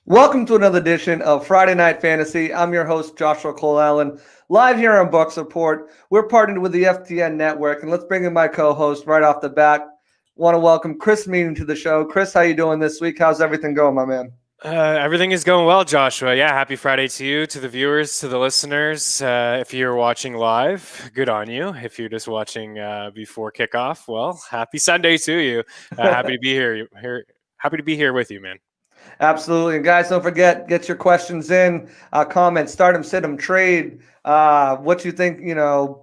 Welcome to another edition of Friday Night Fantasy. I'm your host, Joshua Cole Allen, live here on Bucks Report. We're partnered with the FTN Network, and let's bring in my co-host right off the bat. Want to welcome Chris Meaning to the show. Chris, how you doing this week? How's everything going, my man? Everything is going well, Joshua. Yeah, happy Friday to you, to the viewers, to the listeners. If you're watching live, good on you. If you're just watching before kickoff, well, happy Sunday to you. Happy to be here. Happy to be here with you, man. Absolutely. And guys, don't forget, get your questions in, comments, start them, sit them, trade, what you think,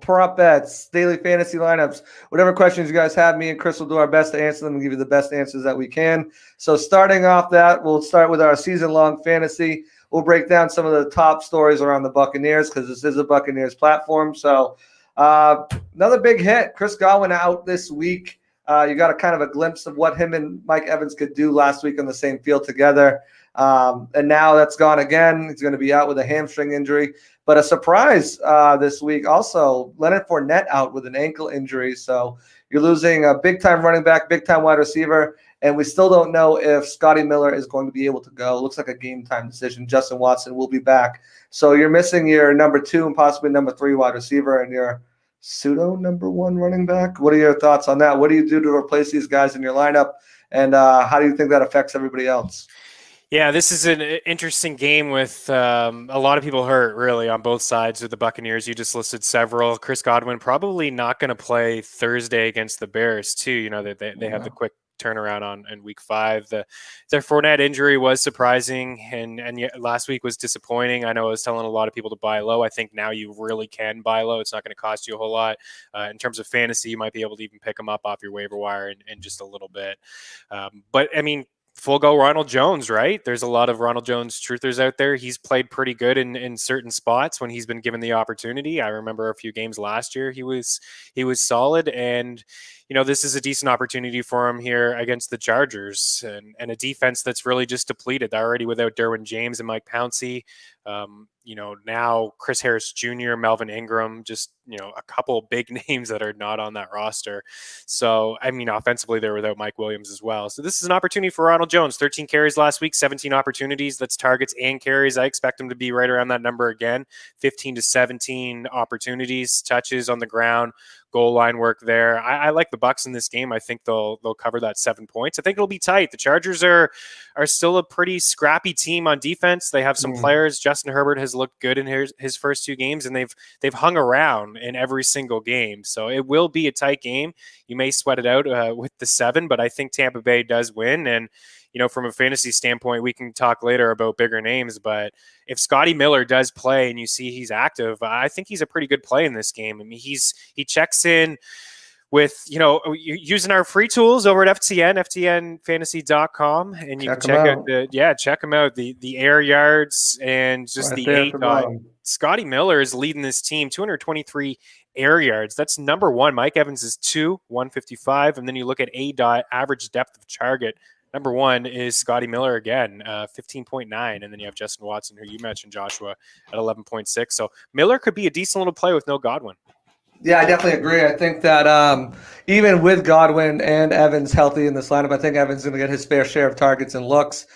prop bets, daily fantasy lineups, whatever questions you guys have, me and Chris will do our best to answer them and give you the best answers that we can. So starting off that, we'll start with our season-long fantasy. We'll break down some of the top stories around the Buccaneers because this is a Buccaneers platform. So another big hit, Chris Godwin out this week. You got a kind of a glimpse of what him and Mike Evans could do last week on the same field together. And now that's gone again. He's going to be out with a hamstring injury. But a surprise this week also, Leonard Fournette out with an ankle injury. So you're losing a big-time running back, big-time wide receiver, and we still don't know if Scotty Miller is going to be able to go. It looks like a game-time decision. Justin Watson will be back. So you're missing your number 2 and possibly number 3 wide receiver and your pseudo number 1 running back. What are your thoughts on that? What do you do to replace these guys in your lineup? And how do you think that affects everybody else? Yeah, this is an interesting game with a lot of people hurt, really, on both sides of the Buccaneers. You just listed several. Chris Godwin probably not going to play Thursday against the Bears, too. You know, they have the quick turnaround in week 5. Their Fournette injury was surprising, and yet last week was disappointing. I know I was telling a lot of people to buy low. I think now you really can buy low. It's not going to cost you a whole lot. In terms of fantasy, you might be able to even pick them up off your waiver wire in just a little bit. But, I mean, full go Ronald Jones, right? There's a lot of Ronald Jones truthers out there. He's played pretty good in certain spots when he's been given the opportunity. I remember a few games last year he was solid, and this is a decent opportunity for him here against the Chargers and a defense that's really just depleted. They're already without Derwin James and Mike Pouncey. Now Chris Harris Jr., Melvin Ingram, just, a couple big names that are not on that roster. So, I mean, offensively, they're without Mike Williams as well. So this is an opportunity for Ronald Jones. 13 carries last week, 17 opportunities. That's targets and carries. I expect him to be right around that number again. 15 to 17 opportunities, touches on the ground, goal line work there. I like the Bucs in this game. I think they'll cover that 7 points. I think it'll be tight. The Chargers are still a pretty scrappy team on defense. They have some players. Justin Herbert has looked good in his first 2 games, and they've hung around in every single game. So it will be a tight game. You may sweat it out with the 7, but I think Tampa Bay does win. And from a fantasy standpoint, we can talk later about bigger names, but if Scotty Miller does play and you see he's active, I think he's a pretty good play in this game. I mean, he checks in with, using our free tools over at ftnfantasy.com, and you can check out check him out. The air yards and just right, the 8 Scotty Miller is leading this team, 223 air yards. That's number 1. Mike Evans is 2, 155. And then you look at average depth of target. Number 1 is Scotty Miller again, 15.9. And then you have Justin Watson, who you mentioned, Joshua, at 11.6. So Miller could be a decent little play with no Godwin. Yeah, I definitely agree. I think that even with Godwin and Evans healthy in this lineup, I think Evans is going to get his fair share of targets and looks.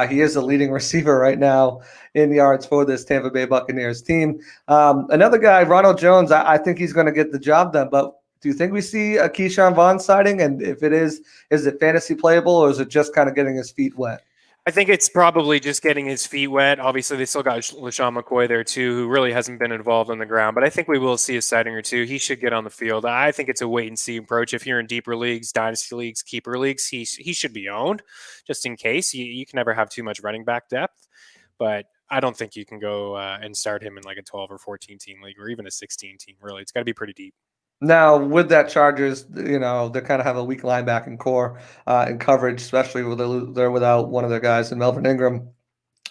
He is the leading receiver right now in yards for this Tampa Bay Buccaneers team. Another guy, Ronald Jones, I think he's going to get the job done. But do you think we see a Keyshawn Vaughn sighting? And if it is it fantasy playable, or is it just kind of getting his feet wet? I think it's probably just getting his feet wet. Obviously, they still got LaShawn McCoy there, too, who really hasn't been involved on the ground. But I think we will see a sighting or two. He should get on the field. I think it's a wait-and-see approach. If you're in deeper leagues, dynasty leagues, keeper leagues, he should be owned, just in case. You can never have too much running back depth. But I don't think you can go and start him in like a 12 or 14-team league or even a 16-team, really. It's got to be pretty deep. Now, with that Chargers, they kind of have a weak linebacking core in coverage, especially with they're without one of their guys in Melvin Ingram.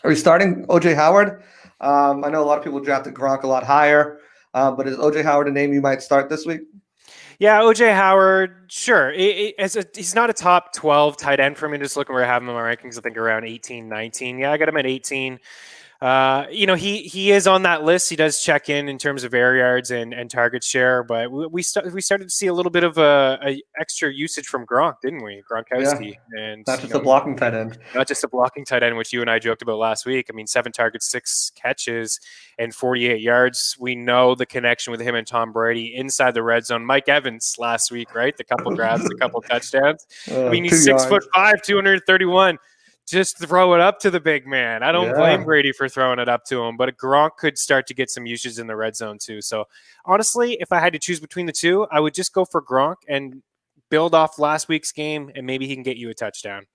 Are you starting O.J. Howard? I know a lot of people drafted Gronk a lot higher, but is O.J. Howard a name you might start this week? Yeah, O.J. Howard, sure. He's not a top 12 tight end for me. Just looking where I have him in my rankings, I think around 18, 19. Yeah, I got him at 18. He is on that list. He does check in terms of air yards and target share, but we started to see a little bit of a extra usage from Gronk, didn't we? Yeah, Gronkowski, and not just a blocking tight end. not just a blocking tight end, which you and I joked about last week. I mean, 7 targets, 6 catches, and 48 yards. We know the connection with him and Tom Brady inside the red zone. Mike Evans last week, right? The couple grabs, the couple touchdowns. I mean, he's 6'5", 231. Just throw it up to the big man. I don't blame Brady for throwing it up to him, but Gronk could start to get some usage in the red zone too. So honestly, if I had to choose between the two, I would just go for Gronk and build off last week's game, and maybe he can get you a touchdown.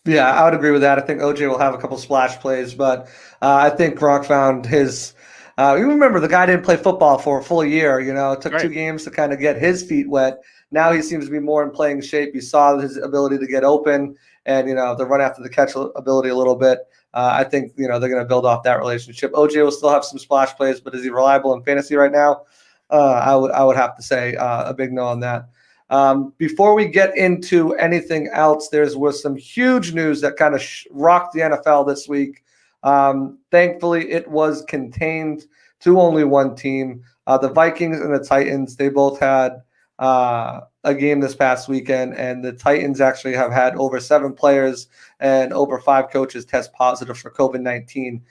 Yeah, I would agree with that. I think OJ will have a couple splash plays, but I think Gronk found his. You remember the guy didn't play football for a full year. It took 2 games to kind of get his feet wet. Now he seems to be more in playing shape. You saw his ability to get open and the run after the catch ability a little bit. I think they're going to build off that relationship. OJ will still have some splash plays, but is he reliable in fantasy right now? I would have to say a big no on that. Before we get into anything else, was some huge news that kind of rocked the NFL this week. Thankfully, it was contained to only one team. The Vikings and the Titans, they both had a game this past weekend, and the Titans actually have had over 7 players and over 5 coaches test positive for COVID-19.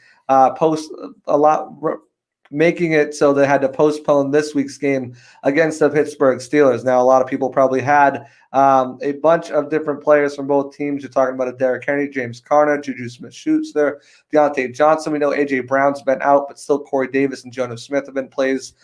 Making it so they had to postpone this week's game against the Pittsburgh Steelers. Now, a lot of people probably had a bunch of different players from both teams. You're talking about a Derrick Henry, James Conner, Juju Smith-Schuster, Deontay Johnson. We know A.J. Brown's been out, but still Corey Davis and Jonnu Smith have been plays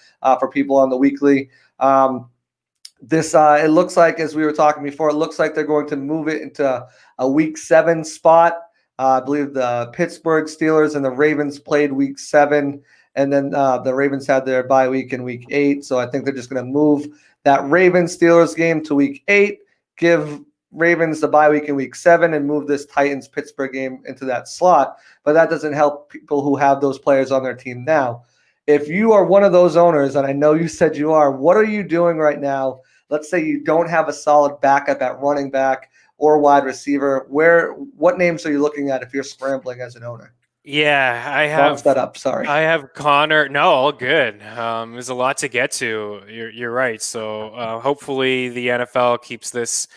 for people on the weekly. It looks like, as we were talking before, it looks like they're going to move it into a Week 7 spot. I believe the Pittsburgh Steelers and the Ravens played Week 7. And then the Ravens had their bye week in Week 8. So I think they're just going to move that Ravens-Steelers game to Week 8, give Ravens the bye week in Week 7, and move this Titans-Pittsburgh game into that slot. But that doesn't help people who have those players on their team now. If you are one of those owners, and I know you said you are, what are you doing right now? Let's say you don't have a solid backup at running back or wide receiver. What names are you looking at if you're scrambling as an owner? Yeah, I have that up. Sorry, I have Connor. No, all good. There's a lot to get to. You're right. So hopefully the NFL keeps this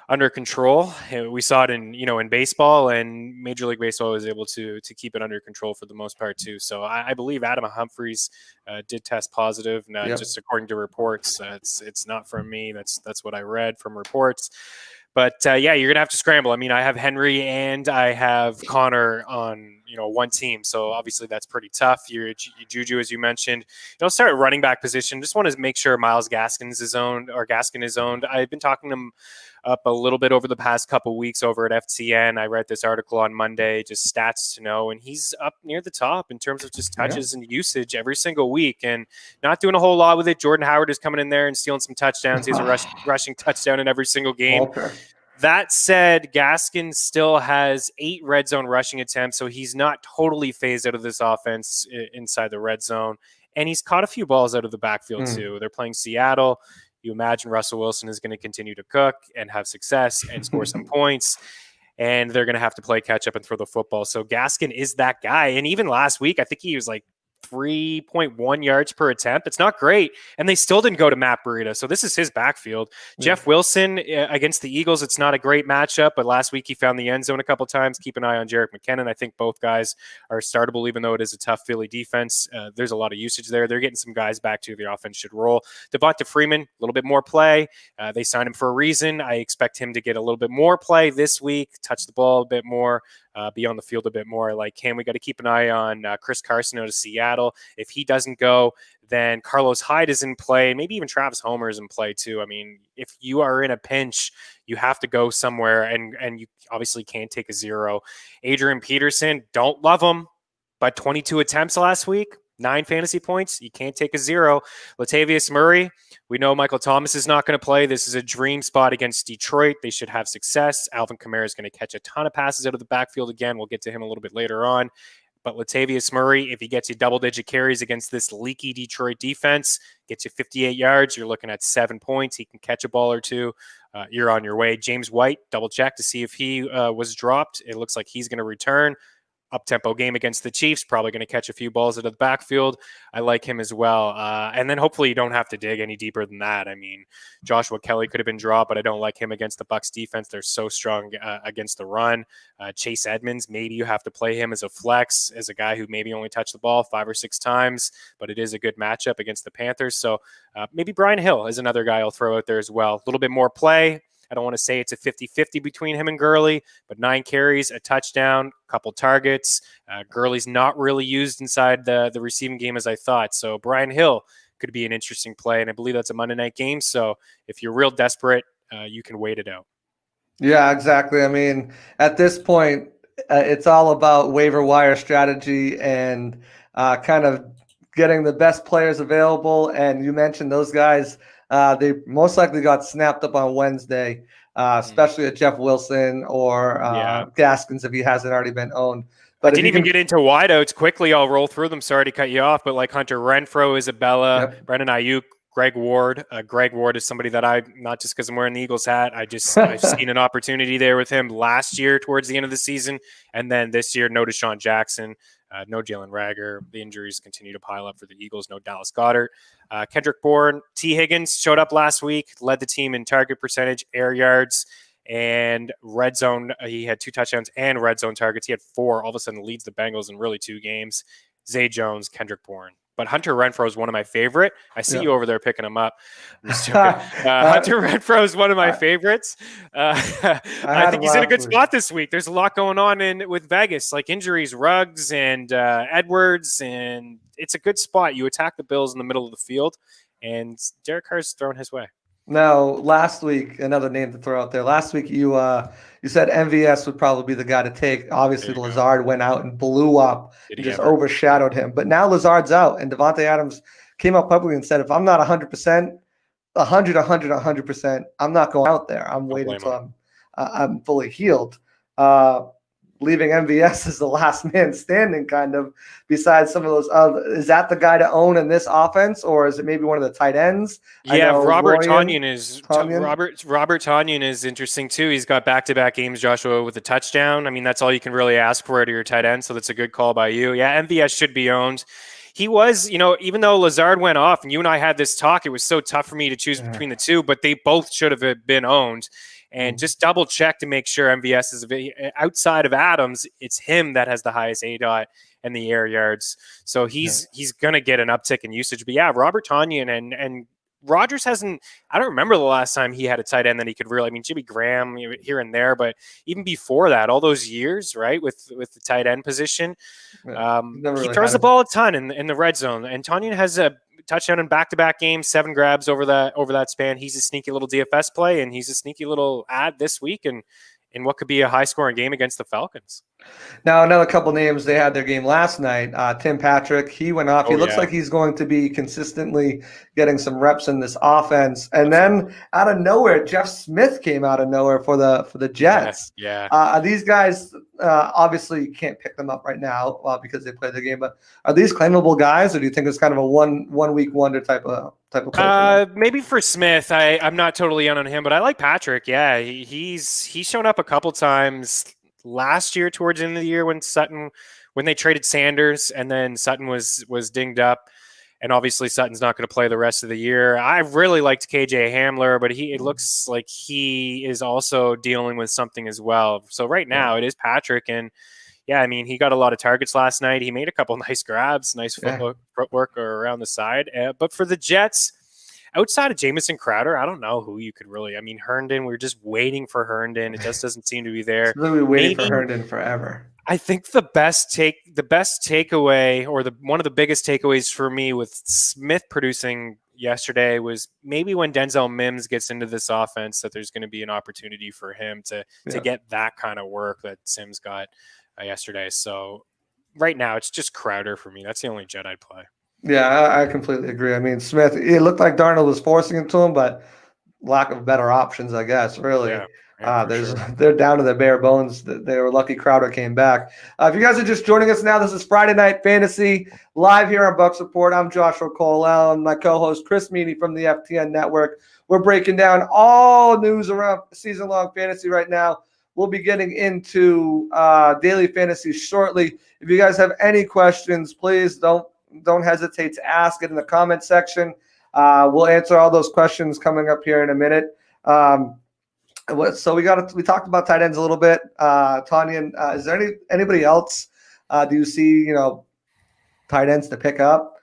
under control. We saw it in baseball, and Major League Baseball was able to keep it under control for the most part too. So I believe Adam Humphries did test positive. Now, just according to reports, it's not from me. That's what I read from reports. But you're gonna have to scramble. I mean, I have Henry and I have Connor on one team, so obviously that's pretty tough. Your Juju, as you mentioned, start at running back position. Just want to make sure Myles Gaskin is owned. I've been talking to him up a little bit over the past couple weeks over at FTN. I read this article on Monday, just stats to know, and he's up near the top in terms of just touches and usage every single week, and not doing a whole lot with it. Jordan Howard is coming in there and stealing some touchdowns. He has a rushing touchdown in every single game. Okay. That said, Gaskin still has 8 red zone rushing attempts, so he's not totally phased out of this offense inside the red zone. And he's caught a few balls out of the backfield too. They're playing Seattle. You imagine Russell Wilson is going to continue to cook and have success and score some points, and they're going to have to play catch up and throw the football. So Gaskin is that guy. And even last week, I think he was like 3.1 yards per attempt. It's not great. And they still didn't go to Matt Breida. So this is his backfield. Jeff Wilson against the Eagles, it's not a great matchup, but last week he found the end zone a couple times. Keep an eye on Jerick McKinnon. I think both guys are startable, even though it is a tough Philly defense. There's a lot of usage there. They're getting some guys back to the offense should roll. Devonta Freeman, a little bit more play. They signed him for a reason. I expect him to get a little bit more play this week, touch the ball a bit more. Be on the field a bit more. I like him. We got to keep an eye on Chris Carson out of Seattle. If he doesn't go, then Carlos Hyde is in play. Maybe even Travis Homer is in play too. I mean, if you are in a pinch, you have to go somewhere, and you obviously can't take a 0. Adrian Peterson, don't love him, but 22 attempts last week. 9 fantasy points. You can't take a 0. Latavius Murray, we know Michael Thomas is not going to play. This is a dream spot against Detroit. They should have success. Alvin Kamara is going to catch a ton of passes out of the backfield again. We'll get to him a little bit later on. But Latavius Murray, if he gets you double-digit carries against this leaky Detroit defense, gets you 58 yards, you're looking at 7 points. He can catch a ball or two. You're on your way. James White, double-check to see if he was dropped. It looks like he's going to return. up-tempo game against the Chiefs, probably going to catch a few balls out of the backfield. I like him as well. And then hopefully you don't have to dig any deeper than that. I mean, Joshua Kelly could have been dropped, but I don't like him against the Bucs defense. They're so strong against the run. Chase Edmonds, maybe you have to play him as a flex, as a guy who maybe only touched the ball 5 or 6 times, but it is a good matchup against the Panthers. So maybe Brian Hill is another guy I'll throw out there as well. A little bit more play. I don't want to say it's a 50-50 between him and Gurley, but 9 carries, a touchdown, a couple targets. Gurley's not really used inside the receiving game as I thought. So Brian Hill could be an interesting play, and I believe that's a Monday night game. So if you're real desperate, you can wait it out. Yeah, exactly. I mean, at this point, it's all about waiver wire strategy and kind of getting the best players available. And you mentioned those guys. They most likely got snapped up on Wednesday, especially at Jeff Wilson or Gaskins if he hasn't already been owned. But I didn't even get into wideouts quickly. I'll roll through them. Sorry to cut you off, but like Hunter Renfrow, Isabella, Brandon Ayuk, Greg Ward. Greg Ward is somebody that not just because I'm wearing the Eagles hat, I've seen an opportunity there with him last year towards the end of the season. And then this year, no Deshaun Jackson, no Jalen Reagor. The injuries continue to pile up for the Eagles. No Dallas Goedert. Kendrick Bourne, T. Higgins showed up last week, led the team in target percentage, air yards, and red zone. He had 2 touchdowns and red zone targets. He had 4. All of a sudden leads the Bengals in really 2 games. Zay Jones, Kendrick Bourne. But Hunter Renfrow is one of my favorite. I see you over there picking him up. I'm just joking. Hunter Renfrow is one of my favorites. I think he's in a good spot this week. There's a lot going on with Vegas, like injuries, Ruggs and Edwards, and it's a good spot. You attack the Bills in the middle of the field, and Derek Carr's thrown his way. Now, last week, another name to throw out there. Last week, you said MVS would probably be the guy to take. Obviously, Lazard went out and blew up, and just overshadowed him. But now Lazard's out, and Devontae Adams came out publicly and said, if I'm not 100%, 100%, I'm not going out there. I'm waiting until I'm fully healed. Leaving MVS as the last man standing, kind of, besides some of those other. Is that the guy to own in this offense, or is it maybe one of the tight ends? Yeah, Robert Tonyan is interesting too. He's got back-to-back games, Joshua, with a touchdown. I mean, that's all you can really ask for to your tight end, so that's a good call by you. Yeah, MVS should be owned. He was, even though Lazard went off, and you and I had this talk, it was so tough for me to choose between the two, but they both should have been owned. And just double check to make sure MVS is outside of Adams. It's him that has the highest ADOT and the air yards. So he's going to get an uptick in usage. But yeah, Robert Tonyan and Rodgers hasn't, I don't remember the last time he had a tight end that he could really, I mean, Jimmy Graham here and there, but even before that, all those years, right, with the tight end position, he throws the ball a ton in the red zone. And Tonyan has a touchdown in back-to-back games, 7 grabs over that span. He's a sneaky little DFS play, and he's a sneaky little ad this week in what could be a high-scoring game against the Falcons. Now, another couple names, they had their game last night. Tim Patrick, he went off. He looks like he's going to be consistently getting some reps in this offense. And then out of nowhere, Jeff Smith came out of nowhere for the Jets. Yeah. These guys, obviously, you can't pick them up right now because they played the game. But are these claimable guys, or do you think it's kind of a one-week wonder type of play? Maybe for Smith, I'm not totally in on him, but I like Patrick. Yeah, he's shown up a couple times last year towards the end of the year when they traded Sanders, and then Sutton was dinged up, and obviously Sutton's not going to play the rest of the year. I really liked KJ Hamler, but it looks like he is also dealing with something as well. So right now it is Patrick, and yeah, I mean, he got a lot of targets last night. He made a couple nice grabs, nice footwork around the side. But for the Jets, outside of Jamison Crowder, I don't know who you could really. I mean, Herndon, we're just waiting for Herndon. It just doesn't seem to be there. It's really waiting for Herndon forever. I think the best takeaway, or one of the biggest takeaways for me with Smith producing yesterday was maybe when Denzel Mims gets into this offense, that there's going to be an opportunity for him to get that kind of work that Sims got yesterday. So right now it's just Crowder for me. That's the only Jet I'd play. Yeah, I completely agree. I mean, Smith, it looked like Darnold was forcing it to him, but lack of better options, I guess, really. Yeah, they're down to their bare bones. They were lucky Crowder came back. If you guys are just joining us now, this is Friday Night Fantasy live here on Bucs Report. I'm Joshua Colell and my co-host Chris Meany from the FTN Network. We're breaking down all news around season-long fantasy right now. we'll be getting into daily fantasy shortly. If you guys have any questions, please don't hesitate to ask it in the comment section. We'll answer all those questions coming up here in a minute. So we talked about tight ends a little bit. Tanya, is there anybody else? Do you see tight ends to pick up?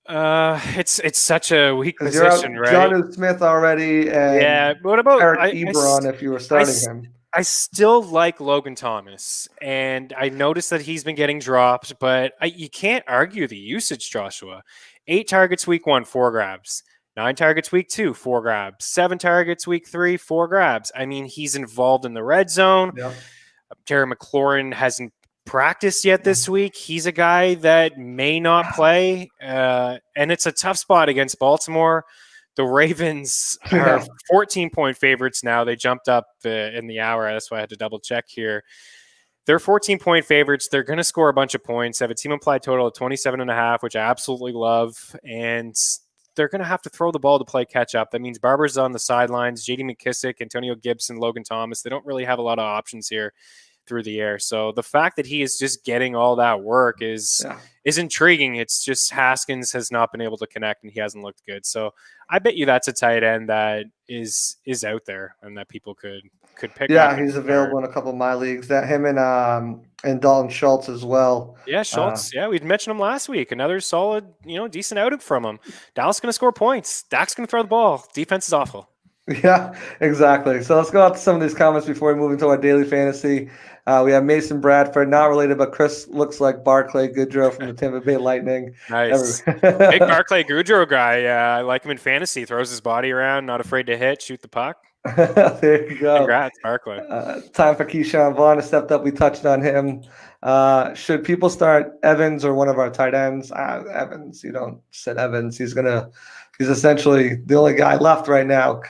It's such a weak 'Cause you're position, out right? Jonnu Smith already, and Yeah. What about Eric Ebron if you were starting him? I still like Logan Thomas, and I noticed that he's been getting dropped, but you can't argue the usage, Joshua. 8 targets week 1, 4 grabs. 9 targets week 2, 4 grabs. 7 targets week 3, 4 grabs. I mean, he's involved in the red zone. Yep. Terry McLaurin hasn't practiced yet this week. He's a guy that may not play, and it's a tough spot against Baltimore. The Ravens are 14-point favorites now. They jumped up in the hour. That's why I had to double check here. They're 14-point favorites. They're going to score a bunch of points. They have a team implied total of 27.5, which I absolutely love. And they're going to have to throw the ball to play catch up. That means Barber's on the sidelines, J.D. McKissick, Antonio Gibson, Logan Thomas. They don't really have a lot of options here through the air. So the fact that he is just getting all that work is intriguing. It's just Haskins has not been able to connect, and he hasn't looked good. So I bet you that's a tight end that is out there and that people could pick up. Yeah, he's available in a couple of my leagues. That him and Dalton Schultz as well. Yeah, Schultz. We'd mentioned him last week. Another solid, decent outing from him. Dallas going to score points. Dak's going to throw the ball. Defense is awful. Yeah, exactly. So let's go out to some of these comments before we move into our daily fantasy. We have Mason Bradford, not related, but Chris looks like Barclay Goodrow from the Tampa Bay Lightning. Nice. Big Barclay Goodrow guy. I like him in fantasy. Throws his body around, not afraid to hit, shoot the puck. There you go. Congrats, Barclay. Time for Keyshawn Vaughn to step up. We touched on him. Should people start Evans or one of our tight ends? Evans. You don't sit Evans. He's essentially the only guy left right now.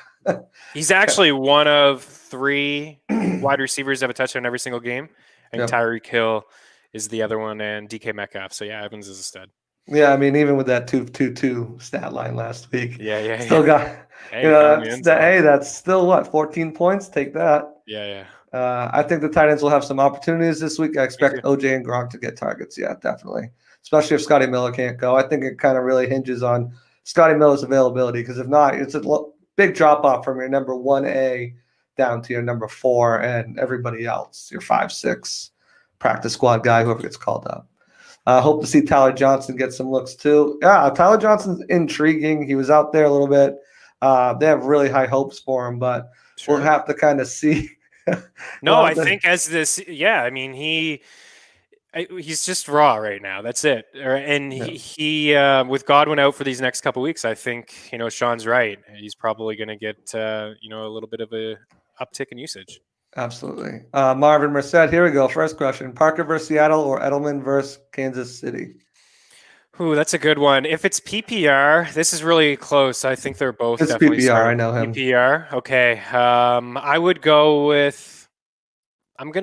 He's actually one of 3 wide receivers that have a touchdown every single game. And Tyreek Hill is the other one, and DK Metcalf. So, yeah, Evans is a stud. Yeah, I mean, even with that 2-2-2 stat line last week. Yeah. Still got, that's still what, 14 points? Take that. Yeah. I think the tight ends will have some opportunities this week. I expect OJ and Gronk to get targets. Yeah, definitely. Especially if Scotty Miller can't go. I think it kind of really hinges on Scotty Miller's availability, because if not, it's a big drop off from your number 1A down to your number 4 and everybody else, your 5, 6 practice squad guy, whoever gets called up. Hope to see Tyler Johnson get some looks too. Yeah, Tyler Johnson's intriguing. He was out there a little bit. They have really high hopes for him, but we'll have to kind of see. I think as this, I mean, he's just raw right now. That's it. And he with Godwin out for these next couple of weeks, I think, Sean's right. He's probably going to get, a little bit of a uptick in usage. Absolutely. Marvin Merced, here we go. First question. Parker versus Seattle or Edelman versus Kansas City? Ooh, that's a good one. If it's PPR, this is really close. I think they're both it's definitely PPR. I know him. PPR. Okay. I'm going to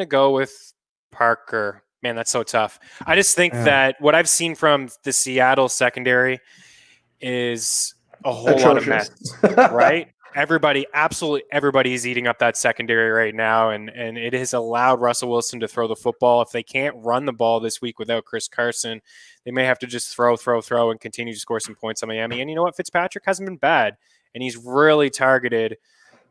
go with Parker. Man, that's so tough. I just think that what I've seen from the Seattle secondary is a whole lot of mess, right? Absolutely everybody is eating up that secondary right now, and it has allowed Russell Wilson to throw the football. If they can't run the ball this week without Chris Carson, they may have to just throw, and continue to score some points on Miami. And you know what? Fitzpatrick hasn't been bad, and he's really targeted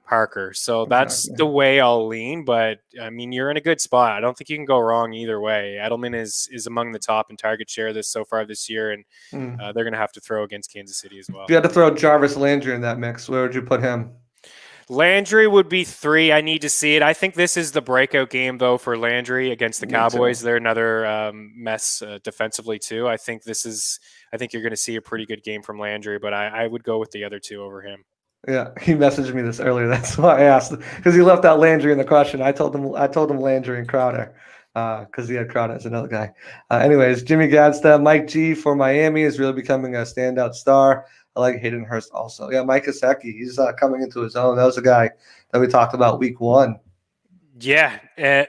Parker. So that's the way I'll lean. But, I mean, you're in a good spot. I don't think you can go wrong either way. Edelman is among the top in target share so far this year, and they're going to have to throw against Kansas City as well. If you had to throw Jarvis Landry in that mix, where would you put him? Landry would be 3. I need to see it. I think this is the breakout game, though, for Landry against the Cowboys. They're another mess defensively, too. I think you're going to see a pretty good game from Landry, but I would go with the other 2 over him. Yeah, he messaged me this earlier. That's why I asked, because he left out Landry in the question. I told him Landry and Crowder, because he had Crowder as another guy. Anyways, Jimmy Gadsden, Mike G for Miami is really becoming a standout star. I like Hayden Hurst also. Yeah, Mike Gesicki, he's coming into his own. That was a guy that we talked about week 1. Yeah,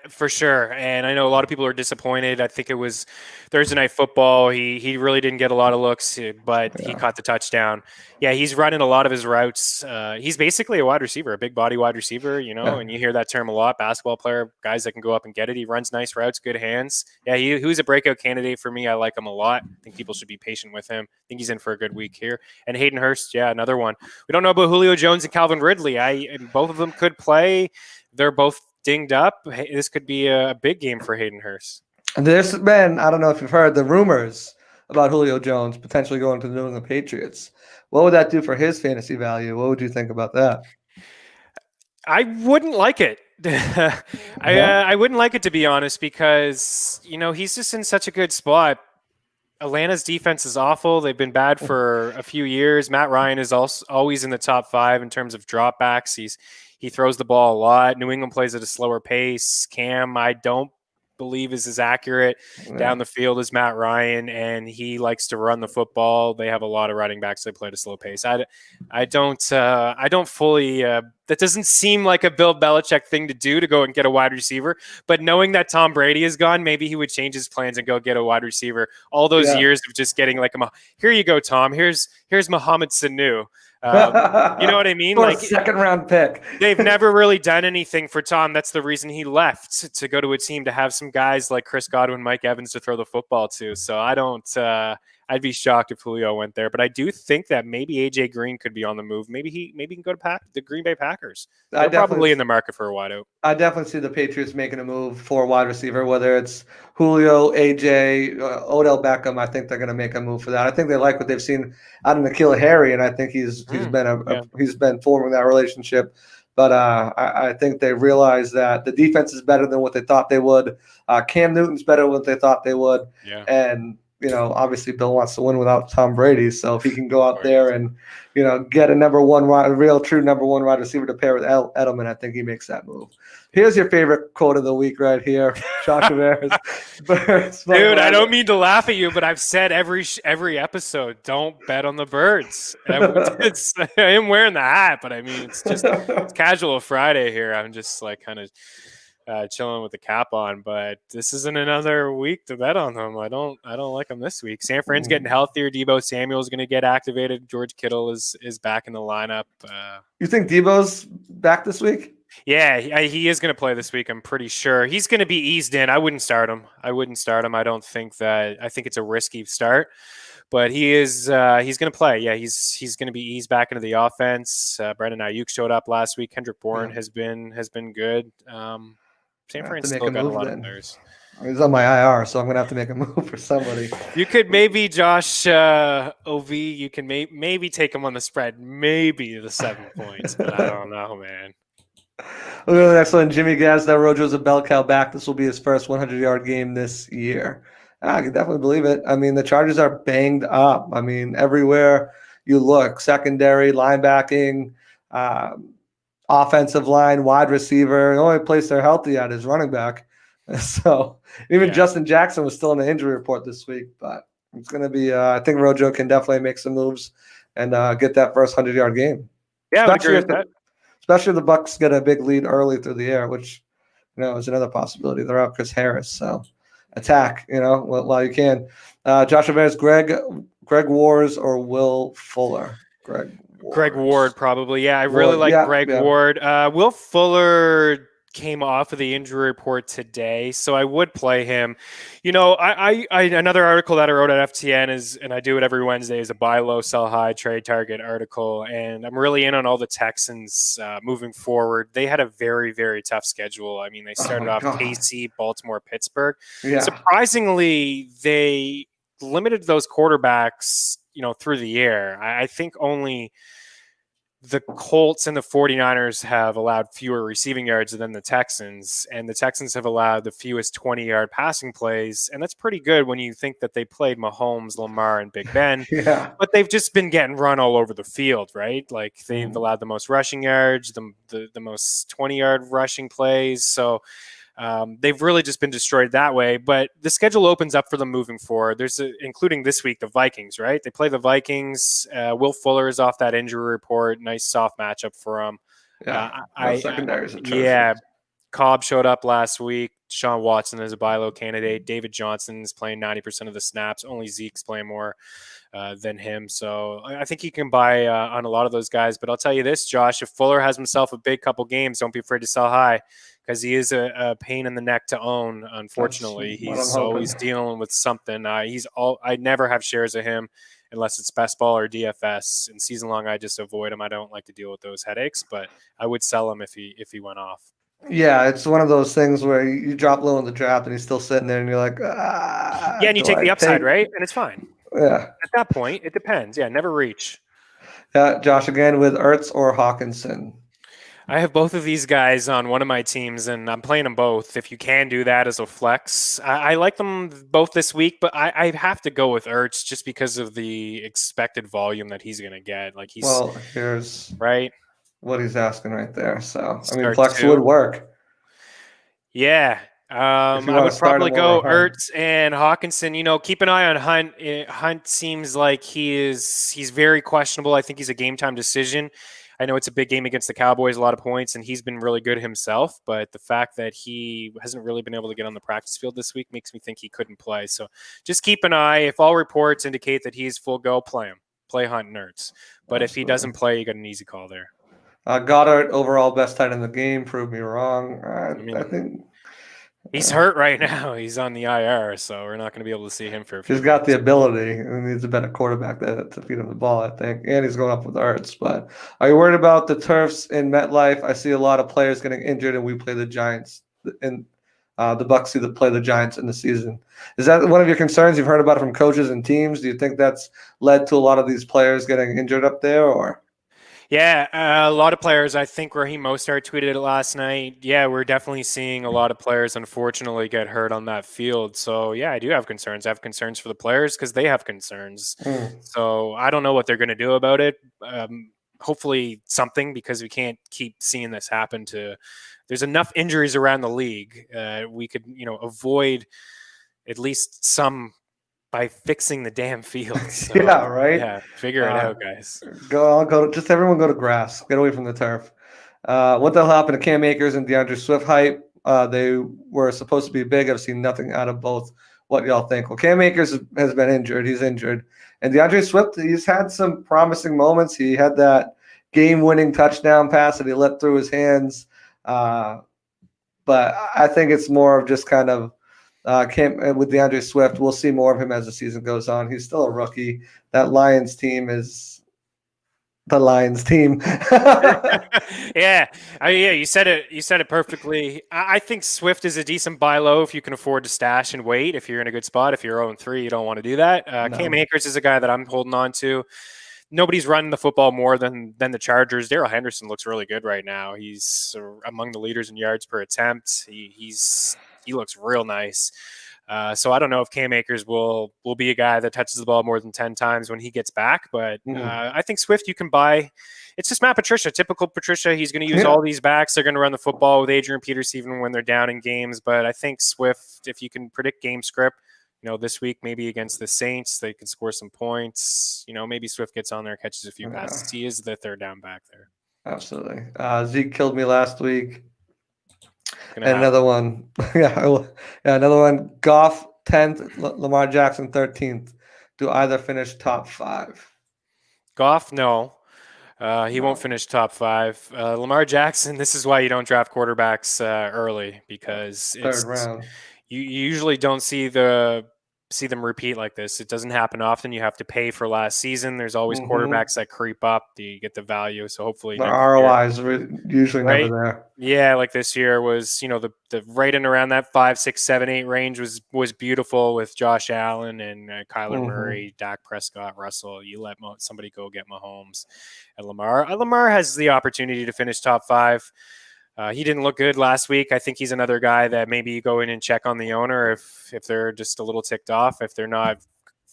for sure. And I know a lot of people are disappointed. I think it was Thursday Night Football. He really didn't get a lot of looks, but he Yeah. caught the touchdown. Yeah, he's running a lot of his routes. He's basically a wide receiver, a big body wide receiver, Yeah. and you hear that term a lot. Basketball player, guys that can go up and get it. He runs nice routes, good hands. Yeah, he was a breakout candidate for me. I like him a lot. I think people should be patient with him. I think he's in for a good week here. And Hayden Hurst, yeah, another one. We don't know about Julio Jones and Calvin Ridley. Both of them could play. They're both dinged up. Hey, this could be a big game for Hayden Hurst. There's been, I don't know if you've heard the rumors about Julio Jones potentially going to the New England Patriots. What would that do for his fantasy value? What would you think about that? I wouldn't like it. I wouldn't like it, to be honest, because he's just in such a good spot. Atlanta's defense is awful. They've been bad for a few years. Matt Ryan is also always in the top 5 in terms of dropbacks. He throws the ball a lot. New England plays at a slower pace. Cam, I don't believe, is as accurate down the field as Matt Ryan, and he likes to run the football. They have a lot of running backs. They play at a slow pace. I don't fully. That doesn't seem like a Bill Belichick thing to do, to go and get a wide receiver. But knowing that Tom Brady is gone, maybe he would change his plans and go get a wide receiver. All those years of just getting like here you go, Tom. Here's Mohamed Sanu. You know what I mean? Like second round pick. They've never really done anything for Tom. That's the reason he left, to go to a team to have some guys like Chris Godwin, Mike Evans to throw the football to. So I don't. I'd be shocked if Julio went there, but I do think that maybe AJ Green could be on the move. Maybe he can go to the Green Bay Packers. They're probably in the market for a wideout. I definitely see the Patriots making a move for a wide receiver, whether it's Julio, AJ, Odell Beckham. I think they're going to make a move for that. I think they like what they've seen out of N'Keal Harry, and I think he's been forming that relationship. But I think they realize that the defense is better than what they thought they would. Cam Newton's better than what they thought they would. Yeah. And obviously Bill wants to win without Tom Brady. So if he can go out there and, get a real true number one wide receiver to pair with Edelman, I think he makes that move. Here's your favorite quote of the week right here. Josh Bears. Dude, I don't mean to laugh at you, but I've said every episode, don't bet on the Birds. I am wearing the hat, but I mean, it's casual Friday here. I'm just like kind of chilling with the cap on, but this isn't another week to bet on them. I don't like them this week. San Fran's getting healthier. Deebo Samuel's going to get activated. George Kittle is back in the lineup. You think Deebo's back this week? Yeah, he is going to play this week. I'm pretty sure he's going to be eased in. I wouldn't start him. I don't think that. I think it's a risky start, but he is. He's going to play. Yeah, he's going to be eased back into the offense. Brandon Ayuk showed up last week. Kendrick Bourne has been good. San Fran's still got a lot of players. He's on my IR, so I'm going to have to make a move for somebody. You could maybe Josh OV. You can maybe take him on the spread, maybe the 7 points, but I don't know, man. Look at the next one. Jimmy Gazdar, Rojo's a bell cow back. This will be his first 100-yard game this year. I can definitely believe it. I mean, the Chargers are banged up. I mean, everywhere you look, secondary, linebacking, offensive line, wide receiver. The only place they're healthy at is running back. So even Justin Jackson was still in the injury report this week. But it's going to be I think Rojo can definitely make some moves and get that first 100-yard game. Yeah, I would agree with that. Especially if the Bucs get a big lead early through the air, which is another possibility. They're out Chris Harris, so attack while you can. Josh Averes, Greg Wars or Will Fuller? Greg Ward probably. Yeah, I really like Greg Ward. Will Fuller came off of the injury report today, so I would play him. I another article that I wrote at FTN is, and I do it every Wednesday, is a buy low, sell high, trade target article, and I'm really in on all the Texans moving forward. They had a very, very tough schedule. I mean, they started off KC, Baltimore, Pittsburgh. Yeah. Surprisingly, they limited those quarterbacks, through the air. I think only the Colts and the 49ers have allowed fewer receiving yards than the Texans, and the Texans have allowed the fewest 20-yard passing plays, and that's pretty good when you think that they played Mahomes, Lamar, and Big Ben. But they've just been getting run all over the field, right? Like they've allowed the most rushing yards, the most 20-yard rushing plays, so they've really just been destroyed that way. But the schedule opens up for them moving forward. Including this week, the Vikings, right? They play the Vikings. Will Fuller is off that injury report. Nice soft matchup for him. Yeah, secondaries. Cobb showed up last week. Sean Watson is a buy low candidate. David Johnson's playing 90% of the snaps. Only Zeke's playing more than him. So I think you can buy on a lot of those guys. But I'll tell you this, Josh, if Fuller has himself a big couple games, don't be afraid to sell high because he is a pain in the neck to own. Unfortunately, he's always dealing with something. I never have shares of him unless it's best ball or DFS. In season long, I just avoid him. I don't like to deal with those headaches, but I would sell him if he went off. Yeah, it's one of those things where you drop low in the draft and he's still sitting there and you're like, yeah, and you take the upside, right? And it's fine. Yeah. At that point, it depends. Yeah, never reach. Yeah, Josh, again with Ertz or Hawkinson. I have both of these guys on one of my teams, and I'm playing them both. If you can do that as a flex, I like them both this week, but I have to go with Ertz just because of the expected volume that he's going to get. Like here's right what he's asking right there. So I mean, flex would work. Yeah. I would probably go Ertz and Hawkinson. Keep an eye on Hunt. Hunt seems like he's very questionable. I think he's a game time decision. I know it's a big game against the Cowboys, a lot of points, and he's been really good himself. But the fact that he hasn't really been able to get on the practice field this week makes me think he couldn't play. So just keep an eye. If all reports indicate that he's full go, play him. Play Hunt and Ertz. But if he doesn't play, you got an easy call there. Goddard, overall best tight in the game. Prove me wrong. I think he's hurt right now. He's on the IR, so we're not going to be able to see him for a few He's got the ability, and he's a better quarterback to feed him the ball, I think. And he's going up with Ertz. But are you worried about the turfs in MetLife? I see a lot of players getting injured, and we play the Giants. And the Bucs see play the Giants in the season. Is that one of your concerns? You've heard about it from coaches and teams. Do you think that's led to a lot of these players getting injured up there, or? Yeah, a lot of players. I think Raheem Mostert tweeted it last night. Yeah, we're definitely seeing a lot of players, unfortunately, get hurt on that field. So, yeah, I do have concerns. I have concerns for the players because they have concerns. So I don't know what they're going to do about it. Hopefully something, because we can't keep seeing this happen there's enough injuries around the league. We could, avoid at least some by fixing the damn field. So, yeah, right. Yeah, figure it out, guys. Just everyone go to grass. Get away from the turf. What the hell happened to Cam Akers and DeAndre Swift hype? They were supposed to be big. I've seen nothing out of both. What y'all think? Well, Cam Akers has been injured. He's injured. And DeAndre Swift, he's had some promising moments. He had that game-winning touchdown pass that he let through his hands. But I think it's more of just kind of with DeAndre Swift. We'll see more of him as the season goes on. He's still a rookie. That Lions team is the Lions team. Yeah, you said it perfectly. I think Swift is a decent buy low if you can afford to stash and wait. If you're in a good spot, if you're 0-3, you don't want to do that. No. Cam Akers is a guy that I'm holding on to. Nobody's running the football more than the Chargers. Darrell Henderson looks really good right now. He's among the leaders in yards per attempt. He looks real nice. So I don't know if Cam Akers will be a guy that touches the ball more than 10 times when he gets back. But I think Swift you can buy. It's just Matt Patricia, typical Patricia. He's going to use all these backs. They're going to run the football with Adrian Peterson even when they're down in games. But I think Swift, if you can predict game script, this week maybe against the Saints, they can score some points. Maybe Swift gets on there, catches a few passes. He is the third down back there. Absolutely. Zeke killed me last week. And another one. Another one. Goff 10th, Lamar Jackson 13th. Do either finish top 5? Goff, no. He won't finish top 5. Lamar Jackson, this is why you don't draft quarterbacks early, because third round. You usually don't see them repeat like this. It doesn't happen often. You have to pay for last season. There's always quarterbacks that creep up. You get the value. So hopefully the ROI is usually never there. Yeah, like this year was, the right in around that 5, 6, 7, 8 range was beautiful with Josh Allen and Kyler Murray, Dak Prescott, Russell. You let somebody go get Mahomes and Lamar. Lamar has the opportunity to finish top 5. He didn't look good last week. I think he's another guy that maybe you go in and check on the owner if they're just a little ticked off, if they're not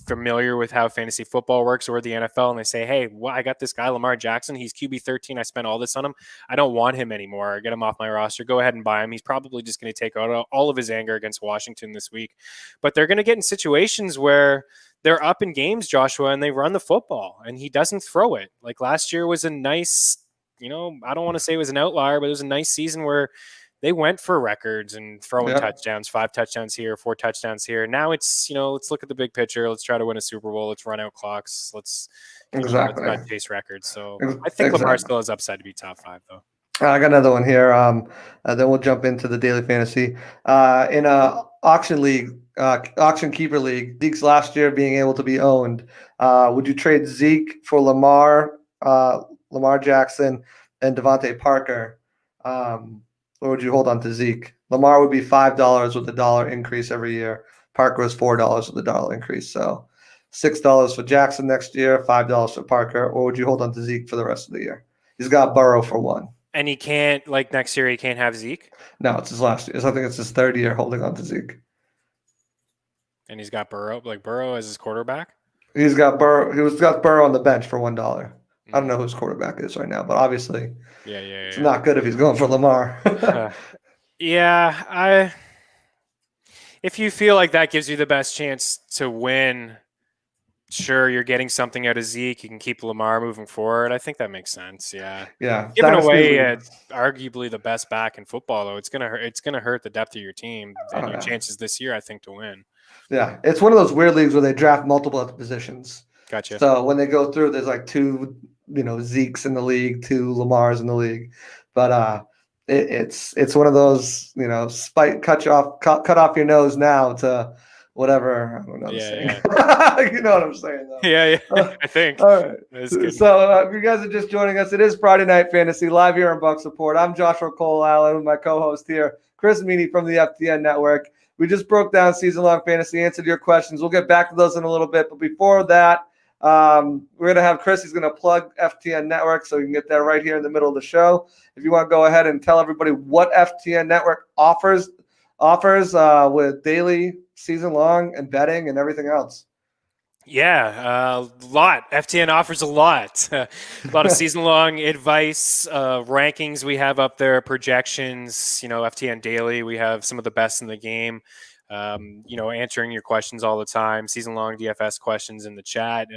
familiar with how fantasy football works or the NFL, and they say, hey, I got this guy, Lamar Jackson. He's QB 13. I spent all this on him. I don't want him anymore. Get him off my roster. Go ahead and buy him. He's probably just going to take out all of his anger against Washington this week. But they're going to get in situations where they're up in games, Joshua, and they run the football, and he doesn't throw it. Like last year was a nice – I don't want to say it was an outlier, but it was a nice season where they went for records and throwing Yeah. touchdowns, 5 touchdowns here, 4 touchdowns here. Now it's, let's look at the big picture. Let's try to win a Super Bowl. Let's run out clocks. Let's Exactly. not chase records. So I think Exactly. Lamar still has upside to be top 5 though. I got another one here. Then we'll jump into the daily fantasy. In a auction league, auction keeper leagues last year being able to be owned. Would you trade Zeke for Lamar Jackson, and Devontae Parker? Or would you hold on to Zeke? Lamar would be $5 with a dollar increase every year. Parker was $4 with a dollar increase. So $6 for Jackson next year, $5 for Parker. Or would you hold on to Zeke for the rest of the year? He's got Burrow for one. And he can't, like next year, he can't have Zeke? No, it's his last year. I think it's his third year holding on to Zeke. And he's got Burrow as his quarterback? He's got Burrow on the bench for $1. I don't know who his quarterback is right now, but obviously it's not good if he's going for Lamar. If you feel like that gives you the best chance to win, sure, you're getting something out of Zeke. You can keep Lamar moving forward. I think that makes sense. Yeah. Yeah. Giving away arguably the best back in football, though, it's gonna hurt the depth of your team and your chances this year, I think, to win. Yeah, it's one of those weird leagues where they draft multiple at the positions. Gotcha. So when they go through, there's like 2, Zekes in the league, 2 Lamars in the league, but it's one of those, cut off your nose now to whatever. I don't know. Yeah. You know what I'm saying, though. Yeah. I think. All right. So if you guys are just joining us, it is Friday Night Fantasy live here on Bucks Report. I'm Joshua Cole Allen with my co-host here, Chris Meany from the FTN Network. We just broke down season-long fantasy, answered your questions. We'll get back to those in a little bit. But before that, we're going to have Chris. He's going to plug FTN Network, so you can get that right here in the middle of the show. If you want to go ahead and tell everybody what FTN Network offers with daily, season-long, and betting and everything else. Yeah, a lot. FTN offers a lot. A lot of season-long advice, rankings we have up there, projections, FTN Daily. We have some of the best in the game, answering your questions all the time, season-long DFS questions in the chat,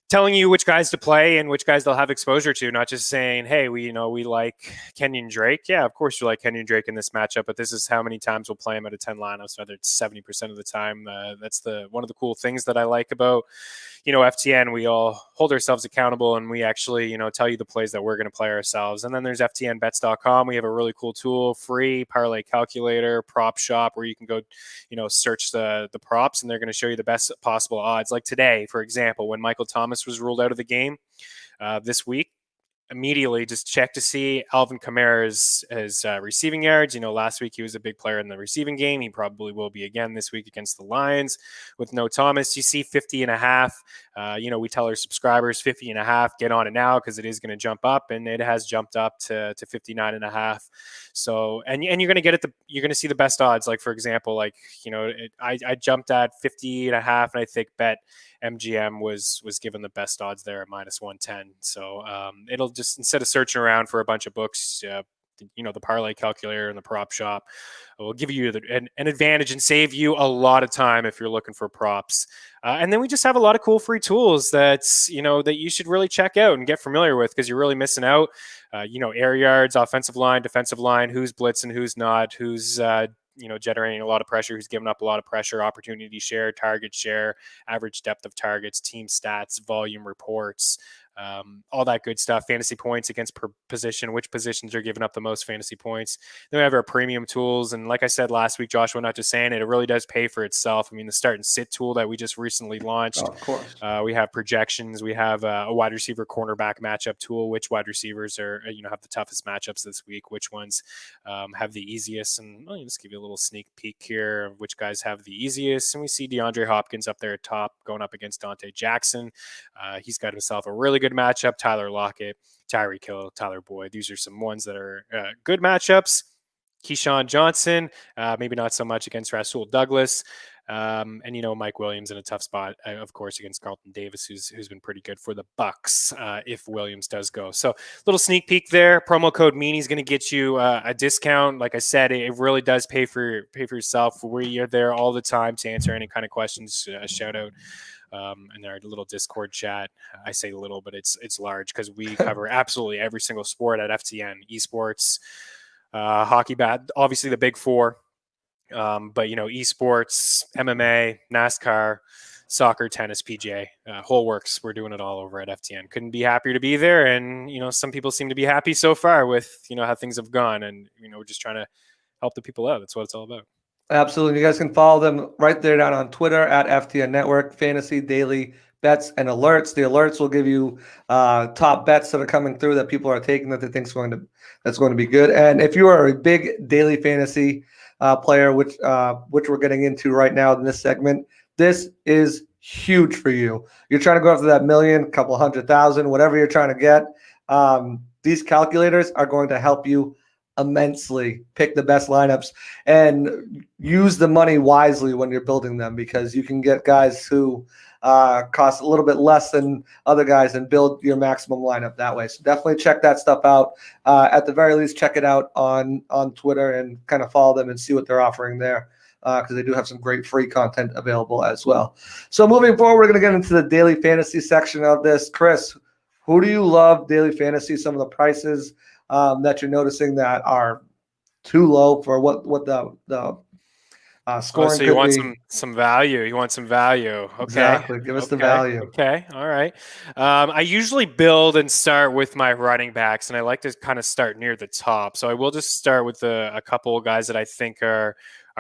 telling you which guys to play and which guys they'll have exposure to, not just saying, hey, we like Kenyon Drake. Yeah, of course you like Kenyon Drake in this matchup, but this is how many times we'll play him out of 10 lineups, whether it's 70% of the time. That's one of the cool things that I like about, FTN. We all hold ourselves accountable and we actually, tell you the plays that we're going to play ourselves. And then there's FTNbets.com. We have a really cool tool, free parlay calculator, prop shop, where you can go, search the props and they're going to show you the best possible odds. Like today, for example, when Michael Thomas was ruled out of the game this week, immediately just check to see Alvin Kamara's receiving yards. Last week he was a big player in the receiving game. He probably will be again this week against the Lions with no Thomas. You see 50.5. We tell our subscribers 50.5, get on it now because it is going to jump up, and it has jumped up to 59.5. So, and you're going to you're going to see the best odds. Like, for example, I jumped at 50.5, and I think BetMGM was given the best odds there at -110. So it'll just, instead of searching around for a bunch of books, the parlay calculator and the prop shop will give you an advantage and save you a lot of time if you're looking for props. And then we just have a lot of cool free tools that you should really check out and get familiar with, because you're really missing out. Air yards, offensive line, defensive line, who's blitzing, who's not, who's generating a lot of pressure, who's giving up a lot of pressure, opportunity share, target share, average depth of targets, team stats, volume reports, all that good stuff. Fantasy points against per position, which positions are giving up the most fantasy points. Then we have our premium tools. And like I said last week, Joshua, not just saying it, it really does pay for itself. I mean, the start and sit tool that we just recently launched. Oh, of course. We have projections. We have a wide receiver cornerback matchup tool, which wide receivers are, have the toughest matchups this week, which ones have the easiest. And I'll just give you a little sneak peek here of which guys have the easiest. And we see DeAndre Hopkins up there at top going up against Dante Jackson. He's got himself a really good matchup. Tyler Lockett, Tyreek Hill, Tyler Boyd. These are some ones that are good matchups. Keyshawn Johnson, maybe not so much against Rasul Douglas. And Mike Williams in a tough spot, of course, against Carlton Davis, who's been pretty good for the Bucks if Williams does go. So, little sneak peek there. Promo code Meany is going to get you a discount. Like I said, it really does pay for yourself. We are there all the time to answer any kind of questions. Shout out in our little Discord chat. I say little, but it's large because we cover absolutely every single sport at FTN esports. hockey, obviously the big four. But esports, MMA, NASCAR, soccer, tennis, PGA, whole works. We're doing it all over at FTN. Couldn't be happier to be there. And, some people seem to be happy so far with, how things have gone. And, we're just trying to help the people out. That's what it's all about. Absolutely. You guys can follow them right there down on Twitter at FTN Network, Fantasy Daily Bets and Alerts. The alerts will give you top bets that are coming through that people are taking that they think that's going to be good. And if you are a big daily fantasy player, which we're getting into right now in this segment, this is huge for you. You're trying to go after that million, couple 100,000, whatever you're trying to get. These calculators are going to help you immensely pick the best lineups and use the money wisely when you're building them, because you can get guys who cost a little bit less than other guys and build your maximum lineup that way. So definitely check that stuff out. At the very least, check it out on Twitter and kind of follow them and see what they're offering there, because they do have some great free content available as well. So moving forward, we're going to get into the daily fantasy section of this. Chris, who do you love daily fantasy? Some of the prices that you're noticing that are too low for what the scoring. So you want some value. You want some value. Okay. Exactly. Give us the value. Okay. All right. I usually build and start with my running backs, and I like to kind of start near the top. So I will just start with a couple of guys that I think are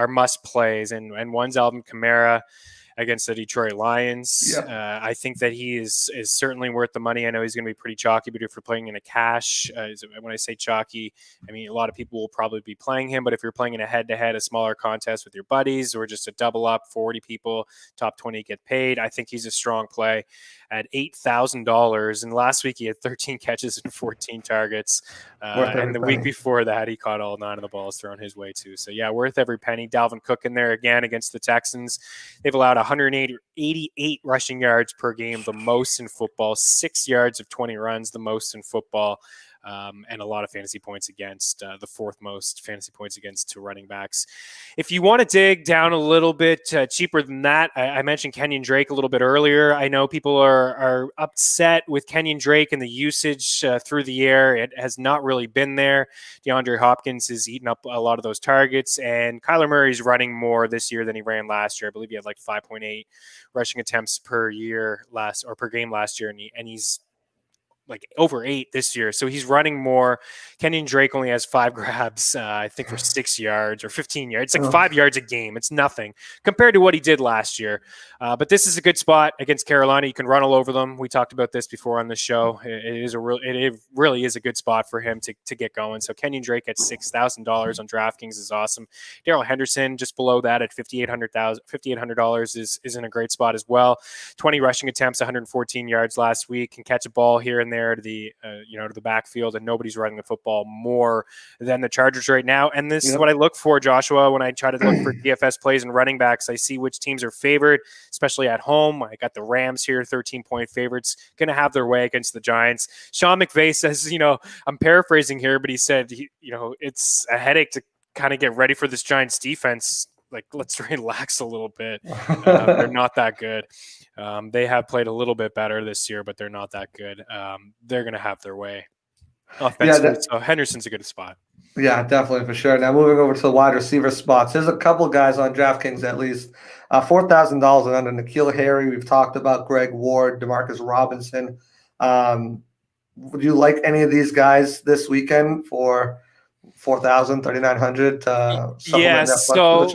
must plays, and one's Alvin Kamara against the Detroit Lions. Yep. I think that he is certainly worth the money. I know he's going to be pretty chalky, but if you're playing in a cash, when I say chalky, I mean a lot of people will probably be playing him, but if you're playing in a head-to-head, a smaller contest with your buddies, or just a double up, 40 people, top 20 get paid, I think he's a strong play at $8,000. And last week he had 13 catches and 14 targets. And the week before that, he caught all 9 of the balls thrown his way too. So yeah, worth every penny. Dalvin Cook in there again against the Texans. They've allowed 188 rushing yards per game, the most in football, 6 yards of 20 runs, the most in football. And a lot of fantasy points against, the fourth most fantasy points against to running backs. If you want to dig down a little bit cheaper than that, I mentioned Kenyon Drake a little bit earlier. I know people are upset with Kenyon Drake and the usage through the air. It has not really been there. DeAndre Hopkins has eaten up a lot of those targets, and Kyler Murray's running more this year than he ran last year. I believe he had like 5.8 rushing attempts per game last year, and he's like over 8 this year. So he's running more. Kenyon Drake only has 5 grabs, I think for 6 yards or 15 yards. It's like 5 yards a game. It's nothing compared to what he did last year. But this is a good spot against Carolina. You can run all over them. We talked about this before on the show. It really is a good spot for him to get going. So Kenyon Drake at $6,000 on DraftKings is awesome. Darrell Henderson just below that at $5,800 is in a great spot as well. 20 rushing attempts, 114 yards last week. Can catch a ball here and there to the backfield, and nobody's running the football more than the Chargers right now. And this is what I look for, Joshua, when I try to look for DFS plays and running backs. I see which teams are favored, especially at home. I got the Rams here, 13-point favorites, going to have their way against the Giants. Sean McVay says, I'm paraphrasing here, but he said, it's a headache to kind of get ready for this Giants defense. Like, let's relax a little bit. They're not that good. They have played a little bit better this year, but they're not that good. They're going to have their way offensively. So Henderson's a good spot. Yeah, definitely, for sure. Now moving over to the wide receiver spots. There's a couple guys on DraftKings at least. $4,000 and under. N'Keal Harry, we've talked about Greg Ward, Demarcus Robinson. Would you like any of these guys this weekend for $4,000, $3,900? Yeah, so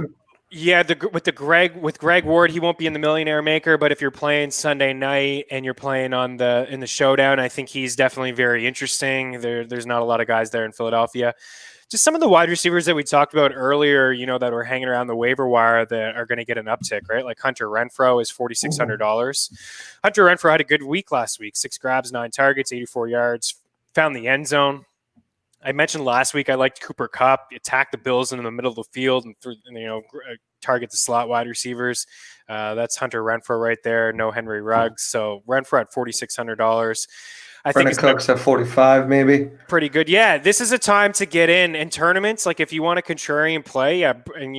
yeah, with Greg Ward, he won't be in the Millionaire Maker, but if you're playing Sunday night and you're playing in the showdown, I think he's definitely very interesting. There's not a lot of guys there in Philadelphia. Just some of the wide receivers that we talked about earlier, that were hanging around the waiver wire that are going to get an uptick, right? Like Hunter Renfrow is $4,600. Hunter Renfrow had a good week last week, 6 grabs, 9 targets, 84 yards, found the end zone. I mentioned last week I liked Cooper Kupp, attack the Bills in the middle of the field and target the slot wide receivers. That's Hunter Renfrow right there. No Henry Ruggs. So Renfrow at $4,600. I think Cooks at 45, maybe. Pretty good. Yeah, this is a time to get in tournaments. Like if you want a contrarian play, and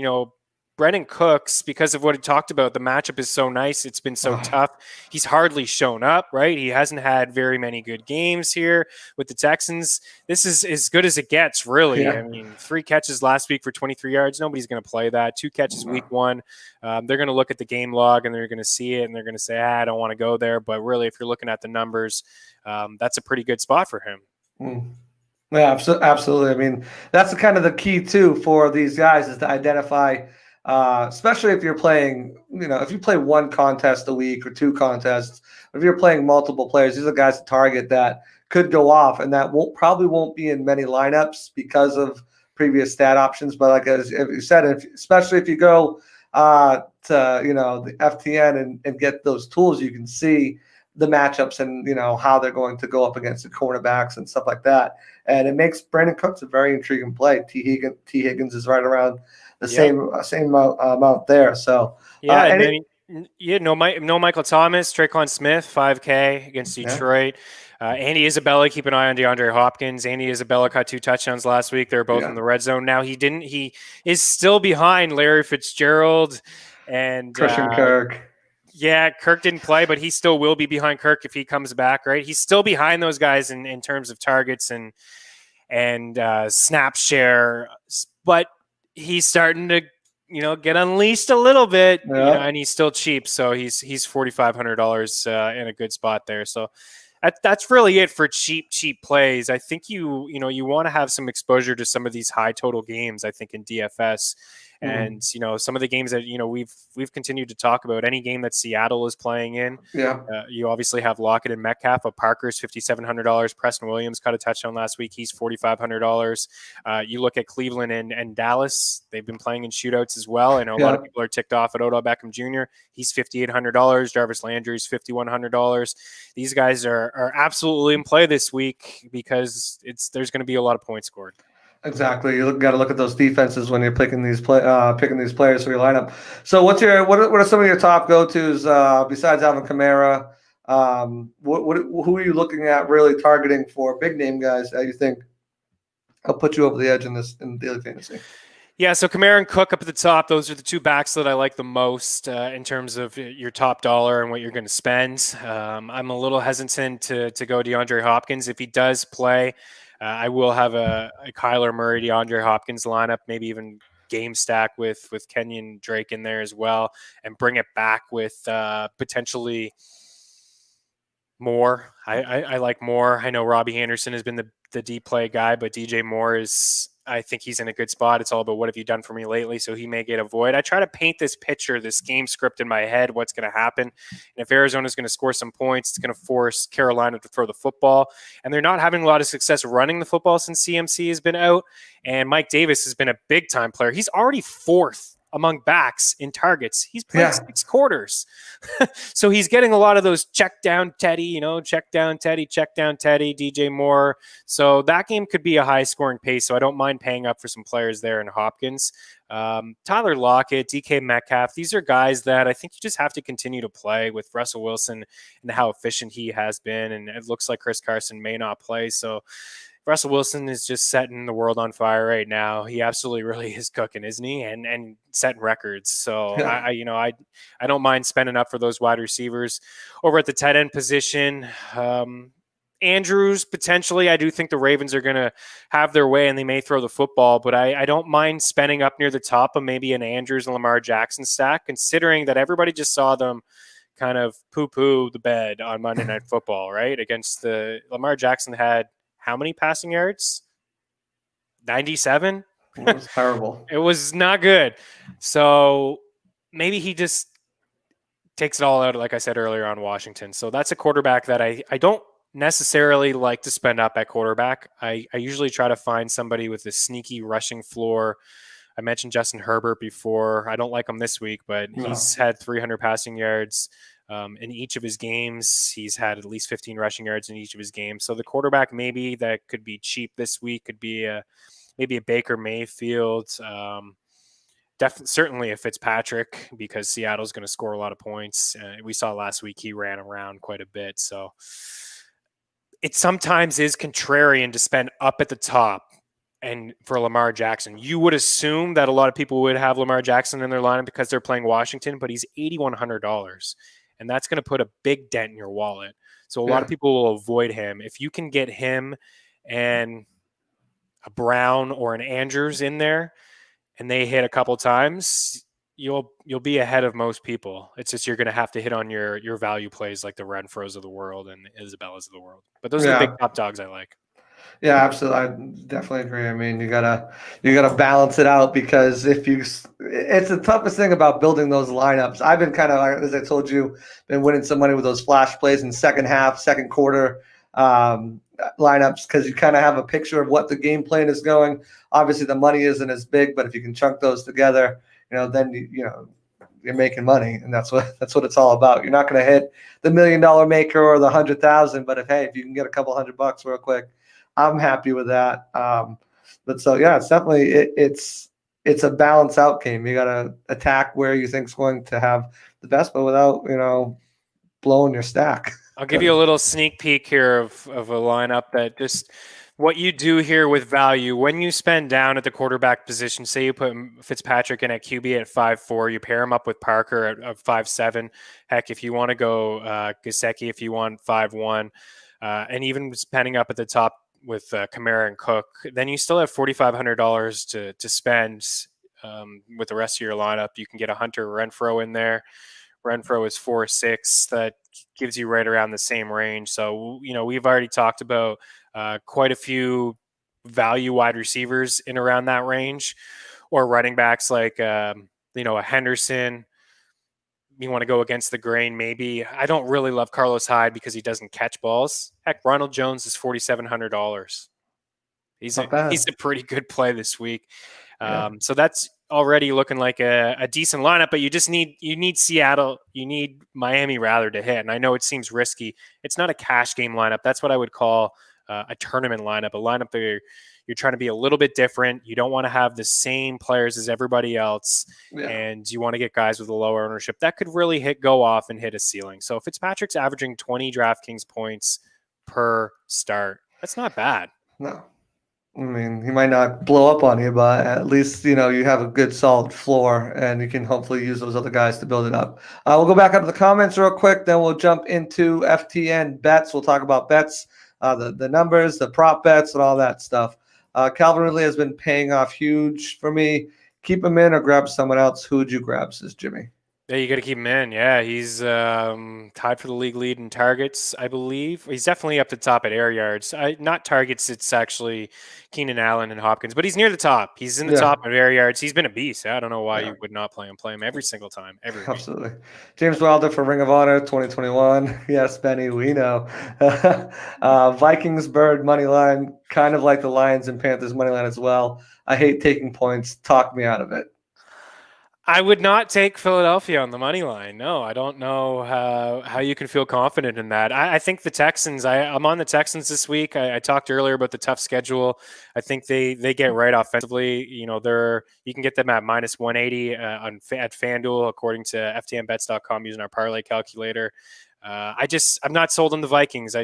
Brennan Cooks, because of what he talked about, the matchup is so nice. It's been so tough. He's hardly shown up, right? He hasn't had very many good games here with the Texans. This is as good as it gets, really. Yeah. I mean, 3 catches last week for 23 yards. Nobody's going to play that. 2 catches week 1. They're going to look at the game log and they're going to see it and they're going to say, I don't want to go there. But really, if you're looking at the numbers, that's a pretty good spot for him. Yeah, absolutely. I mean, that's the kind of the key too for these guys is to identify, especially if you're playing, if you play one contest a week or 2 contests, if you're playing multiple players, these are guys to target that could go off, and that probably won't be in many lineups because of previous stat options. But like as you said, especially if you go to the FTN and get those tools, you can see the matchups and how they're going to go up against the cornerbacks and stuff like that. And it makes Brandon Cooks a very intriguing play. T. Higgins is right around the same amount there. So no Michael Thomas, Traquan Smith, 5K against Detroit. Andy Isabella, keep an eye on DeAndre Hopkins. Andy Isabella caught 2 touchdowns last week. They're both in the red zone. Now he is still behind Larry Fitzgerald and Christian Kirk. Yeah, Kirk didn't play, but he still will be behind Kirk if he comes back, right? He's still behind those guys in terms of targets and snap share, but he's starting to get unleashed a little bit, and he's still cheap, so he's $4,500 in a good spot there. So that's really it for cheap plays. I think you want to have some exposure to some of these high total games. I think in DFS. And some of the games that we've continued to talk about, any game that Seattle is playing in, you obviously have Lockett and Metcalf. But Parker's $5,700. Preston Williams caught a touchdown last week. He's $4,500. You look at Cleveland and Dallas; they've been playing in shootouts as well. I know a lot of people are ticked off at Odell Beckham Jr. He's $5,800. Jarvis Landry's $5,100. These guys are absolutely in play this week because there's going to be a lot of points scored. Exactly. You got to look at those defenses when you're picking these players for your lineup. So what are some of your top go-tos besides Alvin Kamara? Who are you looking at really targeting for big name guys that you think will put you over the edge in daily fantasy? Yeah, so Kamara and Cook up at the top. Those are the 2 backs that I like the most in terms of your top dollar and what you're going to spend. I'm a little hesitant to go DeAndre Hopkins. If he does play, I will have a Kyler Murray, DeAndre Hopkins lineup, maybe even game stack with Kenyon Drake in there as well, and bring it back with potentially Moore. I like Moore. I know Robbie Anderson has been the deep play guy, but DJ Moore I think he's in a good spot. It's all about what have you done for me lately, so he may get a void. I try to paint this picture, this game script in my head, what's going to happen. And if Arizona's going to score some points, it's going to force Carolina to throw the football. And they're not having a lot of success running the football since CMC has been out. And Mike Davis has been a big-time player. He's already 4th among backs in targets. He's played 6 quarters. So he's getting a lot of those check down Teddy, check down Teddy, DJ Moore. So that game could be a high scoring pace. So I don't mind paying up for some players there in Hopkins. Tyler Lockett, DK Metcalf. These are guys that I think you just have to continue to play with Russell Wilson and how efficient he has been. And it looks like Chris Carson may not play. So Russell Wilson is just setting the world on fire right now. He absolutely really is cooking, isn't he? And setting records. So I don't mind spending up for those wide receivers. Over at the tight end position, Andrews, potentially. I do think the Ravens are going to have their way and they may throw the football, but I don't mind spending up near the top of maybe an Andrews and Lamar Jackson stack, considering that everybody just saw them kind of poo-poo the bed on Monday Night Football, right? Against Lamar Jackson had how many passing yards? 97? It was terrible. It was not good. So maybe he just takes it all out, like I said earlier, on Washington. So that's a quarterback that I don't necessarily like to spend up at quarterback. I usually try to find somebody with a sneaky rushing floor. I mentioned Justin Herbert before. I don't like him this week, but he's had 300 passing yards. In each of his games, he's had at least 15 rushing yards in each of his games. So the quarterback maybe that could be cheap this week could be maybe a Baker Mayfield. Certainly a Fitzpatrick, because Seattle's going to score a lot of points. We saw last week he ran around quite a bit. So it sometimes is contrarian to spend up at the top and for Lamar Jackson. You would assume that a lot of people would have Lamar Jackson in their lineup because they're playing Washington, but he's $8,100, and that's going to put a big dent in your wallet. So a lot of people will avoid him. If you can get him and a Brown or an Andrews in there, and they hit a couple times, you'll be ahead of most people. It's just you're going to have to hit on your value plays like the Renfros of the world and the Isabellas of the world. But those are the big top dogs I like. Yeah, absolutely. I definitely agree. I mean, you gotta balance it out because it's the toughest thing about building those lineups. I've been kind of, as I told you, been winning some money with those flash plays in second half, second quarter lineups because you kind of have a picture of what the game plan is going. Obviously, the money isn't as big, but if you can chunk those together, then you're making money, and that's what it's all about. You're not going to hit the $1 million maker or the 100,000, but if you can get a couple $100 real quick, I'm happy with that. But so yeah, it's definitely it's a balance out game. You got to attack where you think's going to have the best, but without blowing your stack. I'll give you a little sneak peek here of a lineup that just what you do here with value when you spend down at the quarterback position. Say you put Fitzpatrick in at QB at 5'4", you pair him up with Parker at 5'7". Heck, if you want to go Gesicki, if you want 5'1", and even spending up at the top with Kamara and Cook, then you still have $4,500 to spend with the rest of your lineup. You can get a Hunter Renfrow in there. Renfrow is 4.6. That gives you right around the same range. So, we've already talked about quite a few value wide receivers in around that range, or running backs like, a Henderson. You want to go against the grain, maybe. I don't really love Carlos Hyde because he doesn't catch balls. Heck, Ronald Jones is $4,700. He's a pretty good play this week. So that's already looking like a decent lineup, but you need Seattle, you need Miami rather to hit. And I know it seems risky. It's not a cash game lineup. That's what I would call a tournament lineup, a lineup that you're trying to be a little bit different. You don't want to have the same players as everybody else, and you want to get guys with a lower ownership that could really go off and hit a ceiling. So if Fitzpatrick's averaging 20 DraftKings points per start, that's not bad. No. I mean, he might not blow up on you, but at least, you have a good solid floor and you can hopefully use those other guys to build it up. We'll go back up to the comments real quick. Then we'll jump into FTN bets. We'll talk about bets, the numbers, the prop bets and all that stuff. Calvin Ridley has been paying off huge for me. Keep him in or grab someone else. Who would you grab, says Jimmy? Yeah, you got to keep him in. Yeah, he's tied for the league lead in targets, I believe. He's definitely up the top at air yards. Not targets, it's actually Keenan Allen and Hopkins, but he's near the top. He's in the top of air yards. He's been a beast. I don't know why you would not play him. Play him every single time, every week. Absolutely. James Wilder for Ring of Honor 2021. Yes, Benny, we know. Vikings Bird money line, kind of like the Lions and Panthers money line as well. I hate taking points. Talk me out of it. I would not take Philadelphia on the money line. No, I don't know how you can feel confident in that. I think the Texans, I'm on the Texans this week. I talked earlier about the tough schedule. I think they get right offensively. You can get them at minus 180 at FanDuel, according to FTNBets.com, using our parlay calculator. I'm not sold on the Vikings.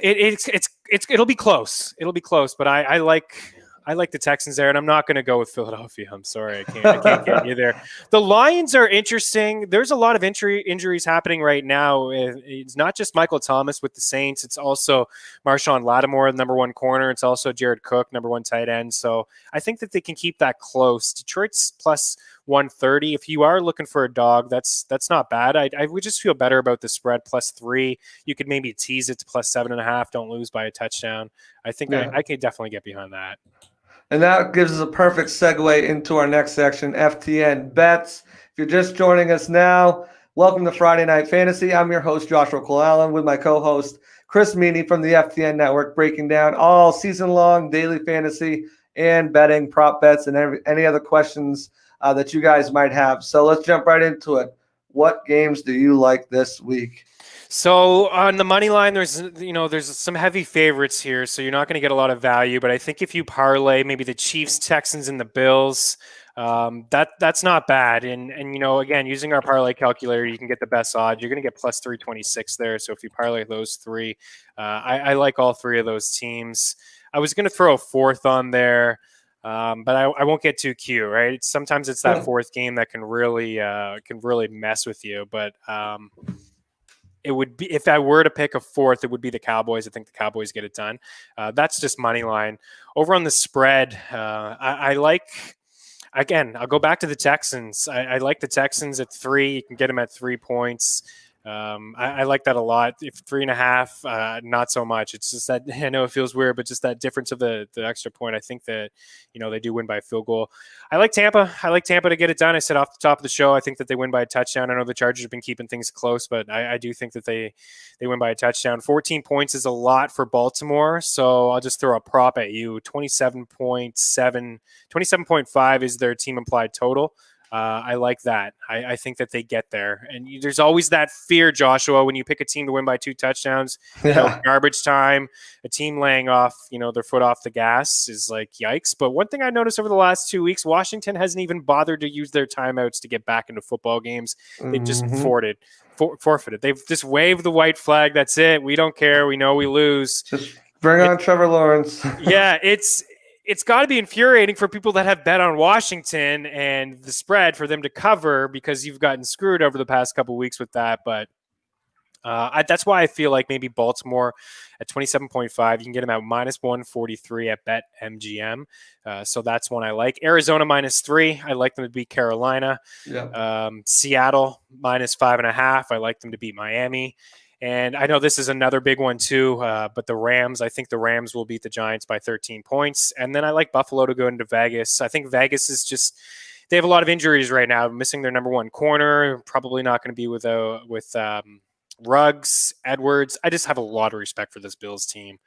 It'll be close. It'll be close, but I like the Texans there, and I'm not going to go with Philadelphia. I'm sorry, I can't get you there. The Lions are interesting. There's a lot of injuries happening right now. It's not just Michael Thomas with the Saints. It's also Marshawn Lattimore, the number one corner. It's also Jared Cook, number one tight end. So I think that they can keep that close. Detroit's plus 130. If you are looking for a dog, that's not bad. I would just feel better about the spread plus 3. You could maybe tease it to plus 7.5. Don't lose by a touchdown. I think I could definitely get behind that. And that gives us a perfect segue into our next section, FTN Bets. If you're just joining us now, welcome to Friday Night Fantasy. I'm your host, Joshua Cole-Allen, with my co-host, Chris Meany from the FTN Network, breaking down all season-long daily fantasy and betting, prop bets, and any other questions that you guys might have. So let's jump right into it. What games do you like this week? So on the money line, there's some heavy favorites here, so you're not going to get a lot of value. But I think if you parlay maybe the Chiefs, Texans, and the Bills, that's not bad. And again, using our parlay calculator, you can get the best odds. You're going to get plus 326 there. So if you parlay those three, I like all three of those teams. I was going to throw a fourth on there, but I won't get too cute, right? Sometimes it's that fourth game that can really mess with you. But it would be, if I were to pick a fourth, it would be the Cowboys. I think the Cowboys get it done. That's just money line. Over on the spread, I like. Again, I'll go back to the Texans. I like the Texans at 3. You can get them at 3 points. I like that a lot. If 3.5, not so much. It's just that, I know it feels weird, but just that difference of the extra point. I think that, they do win by a field goal. I like Tampa. I like Tampa to get it done. I said off the top of the show, I think that they win by a touchdown. I know the Chargers have been keeping things close, but I do think that they win by a touchdown. 14 points is a lot for Baltimore, so I'll just throw a prop at you. 27.5 is their team implied total. I like that. I think that they get there. And there's always that fear, Joshua, when you pick a team to win by 2 touchdowns, garbage time, a team laying off, their foot off the gas is like, yikes. But one thing I noticed over the last 2 weeks, Washington hasn't even bothered to use their timeouts to get back into football games. They've just forfeited. They've just waved the white flag. That's it. We don't care. We know we lose. Just bring on Trevor Lawrence. Yeah, it's got to be infuriating for people that have bet on Washington and the spread for them to cover, because you've gotten screwed over the past couple of weeks with that. But that's why I feel like maybe Baltimore at 27.5, you can get them at -143 at BetMGM. So that's one I like. Arizona -3, I like them to beat Carolina. Yeah. Seattle -5.5, I like them to beat Miami. And I know this is another big one too, but the Rams, I think the Rams will beat the Giants by 13 points. And then I like Buffalo to go into Vegas. I think Vegas is just, they have a lot of injuries right now, missing their number 1 corner, probably not going to be with Ruggs, Edwards. I just have a lot of respect for this Bills team.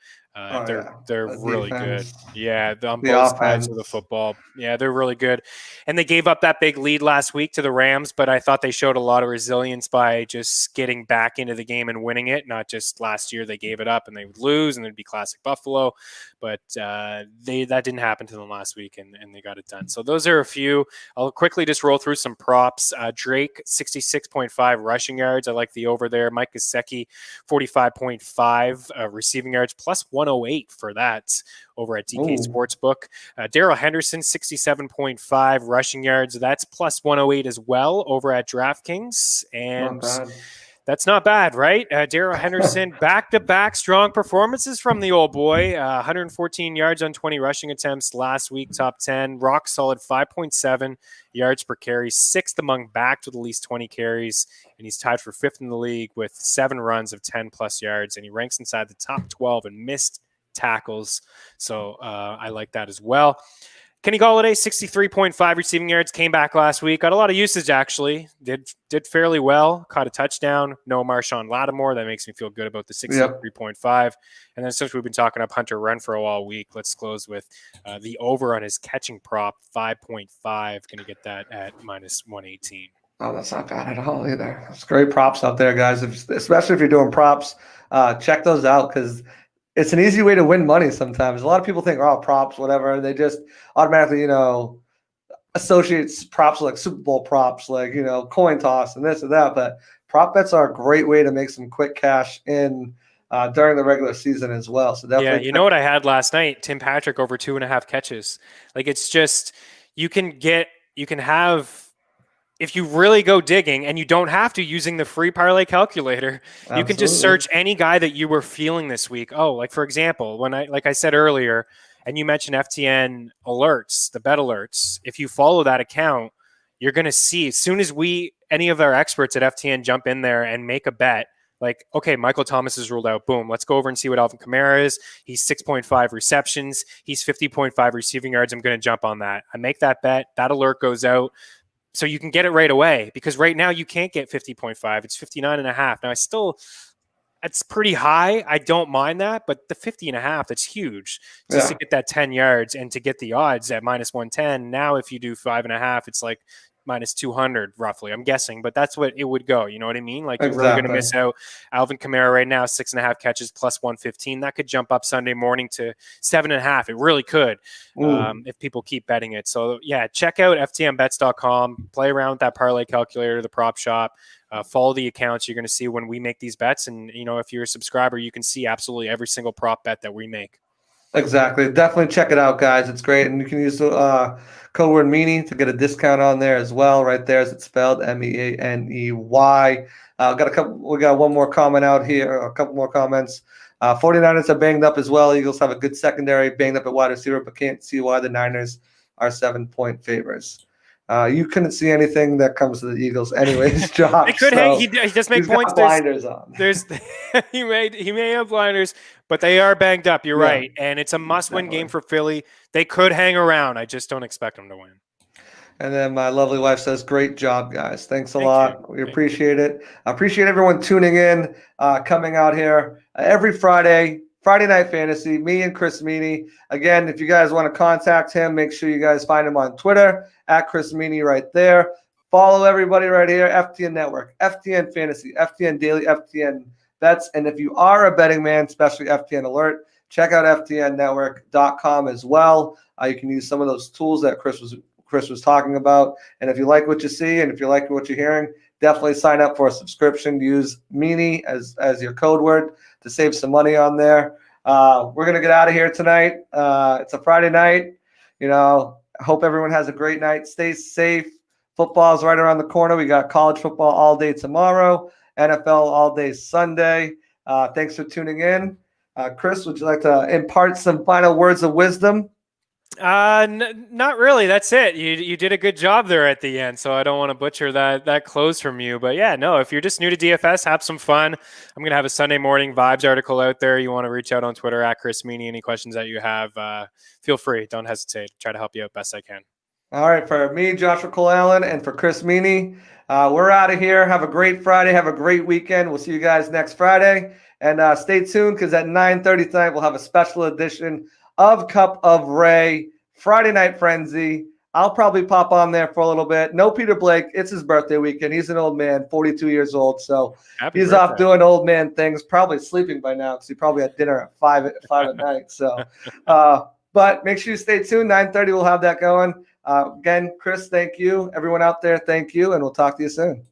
They're really good. Yeah, on both sides of the football. Yeah, they're really good. And they gave up that big lead last week to the Rams, but I thought they showed a lot of resilience by just getting back into the game and winning it. Not just last year they gave it up and they would lose and it'd be classic Buffalo. But that didn't happen to them last week, and they got it done. So those are a few. I'll quickly just roll through some props. Drake, 66.5 rushing yards. I like the over there. Mike Gesicki, 45.5 receiving yards, plus 108 for that over at DK Sportsbook. Darrell Henderson, 67.5 rushing yards. That's plus 108 as well over at DraftKings. And that's not bad, right? Darrell Henderson, back-to-back strong performances from the old boy. 114 yards on 20 rushing attempts last week, top 10. Rock solid 5.7 yards per carry, 6th among backs with at least 20 carries. And he's tied for 5th in the league with 7 runs of 10-plus yards. And he ranks inside the top 12 in missed tackles. So I like that as well. Kenny Golladay, 63.5 receiving yards, came back last week. Got a lot of usage, actually. Did fairly well. Caught a touchdown. No Marshawn Lattimore. That makes me feel good about the 63.5. And then since we've been talking up Hunter Renfrow all week, let's close with the over on his catching prop, 5.5. Going to get that at -118. Oh, that's not bad at all either. It's great props out there, guys. Especially if you're doing props, check those out, because it's an easy way to win money sometimes. A lot of people think, oh, props, whatever. They just automatically, associate props like Super Bowl props, like, coin toss and this and that. But prop bets are a great way to make some quick cash in during the regular season as well. So definitely. Yeah, you know what I had last night? Tim Patrick over 2.5 catches. Like, it's just, you can have, if you really go digging, and you don't have to using the free parlay calculator, you can just search any guy that you were feeling this week. Oh, like for example, like I said earlier, and you mentioned FTN alerts, the bet alerts. If you follow that account, you're going to see as soon as any of our experts at FTN jump in there and make a bet, like, okay, Michael Thomas is ruled out. Boom. Let's go over and see what Alvin Kamara is. He's 6.5 receptions. He's 50.5 receiving yards. I'm going to jump on that. I make that bet. That alert goes out. So you can get it right away, because right now you can't get 50.5. It's 59.5. Now it's pretty high. I don't mind that, but the 50.5, that's huge just to get that 10 yards and to get the odds at -110. Now, if you do 5.5, it's like -200 roughly, I'm guessing, but that's what it would go. You know what I mean? Like, you're really going to miss out. Alvin Kamara right now, 6.5 catches plus 115. That could jump up Sunday morning to 7.5. It really could if people keep betting it. So yeah, check out ftmbets.com, play around with that parlay calculator, the prop shop, follow the accounts. You're going to see when we make these bets. And, if you're a subscriber, you can see absolutely every single prop bet that we make. Exactly. Definitely check it out, guys. It's great. And you can use the code word Meany to get a discount on there as well. Right there as it's spelled, Meaney. We got one more comment out here, a couple more comments. 49ers are banged up as well. Eagles have a good secondary, banged up at wide receiver, but can't see why the Niners are 7-point favorites. You couldn't see anything that comes to the Eagles, anyways, Josh. They could hang. He does make he's got points. blinders on. There's he may have blinders, but they are banged up. You're Yeah, right, and it's a must-win definitely. game for Philly. They could hang around. I just don't expect them to win. And then my lovely wife says, "Great job, guys. Thanks a Thank lot. you. We Thank appreciate it. I appreciate everyone tuning in, coming out here every Friday Night Fantasy. Me and Chris Meany. Again, if you guys want to contact him, make sure you guys find him on Twitter at Chris Meany right there. Follow everybody right here, FTN Network, FTN Fantasy, FTN Daily, FTN Bets. And if you are a betting man, especially FTN Alert, check out FTNNetwork.com as well. You can use some of those tools that Chris was talking about. And if you like what you see and if you like what you're hearing, definitely sign up for a subscription. Use Meany as your code word to save some money on there. We're going to get out of here tonight. It's a Friday night. I hope everyone has a great night. Stay safe. Football's right around the corner. We got college football all day tomorrow, NFL all day Sunday. Thanks for tuning in. Chris, would you like to impart some final words of wisdom? Not really. That's it. You did a good job there at the end, so I don't want to butcher that close from you. But yeah, no, if you're just new to DFS, have some fun. I'm going to have a Sunday morning vibes article out there. You want to reach out on Twitter at Chris Meany. Any questions that you have, feel free. Don't hesitate. Try to help you out best I can. All right, for me, Joshua Cole Allen, and for Chris Meany, we're out of here. Have a great Friday. Have a great weekend. We'll see you guys next Friday. And stay tuned because at 9:30 tonight, we'll have a special edition of Cup of Ray, Friday Night Frenzy. I'll probably pop on there for a little bit. No Peter Blake. It's his birthday weekend. He's an old man, 42 years old. So Happy he's birthday. off doing old man things, probably sleeping by now because he probably had dinner at 5 at night. So, but make sure you stay tuned. 9:30, we'll have that going. Again, Chris, thank you. Everyone out there, thank you. And we'll talk to you soon.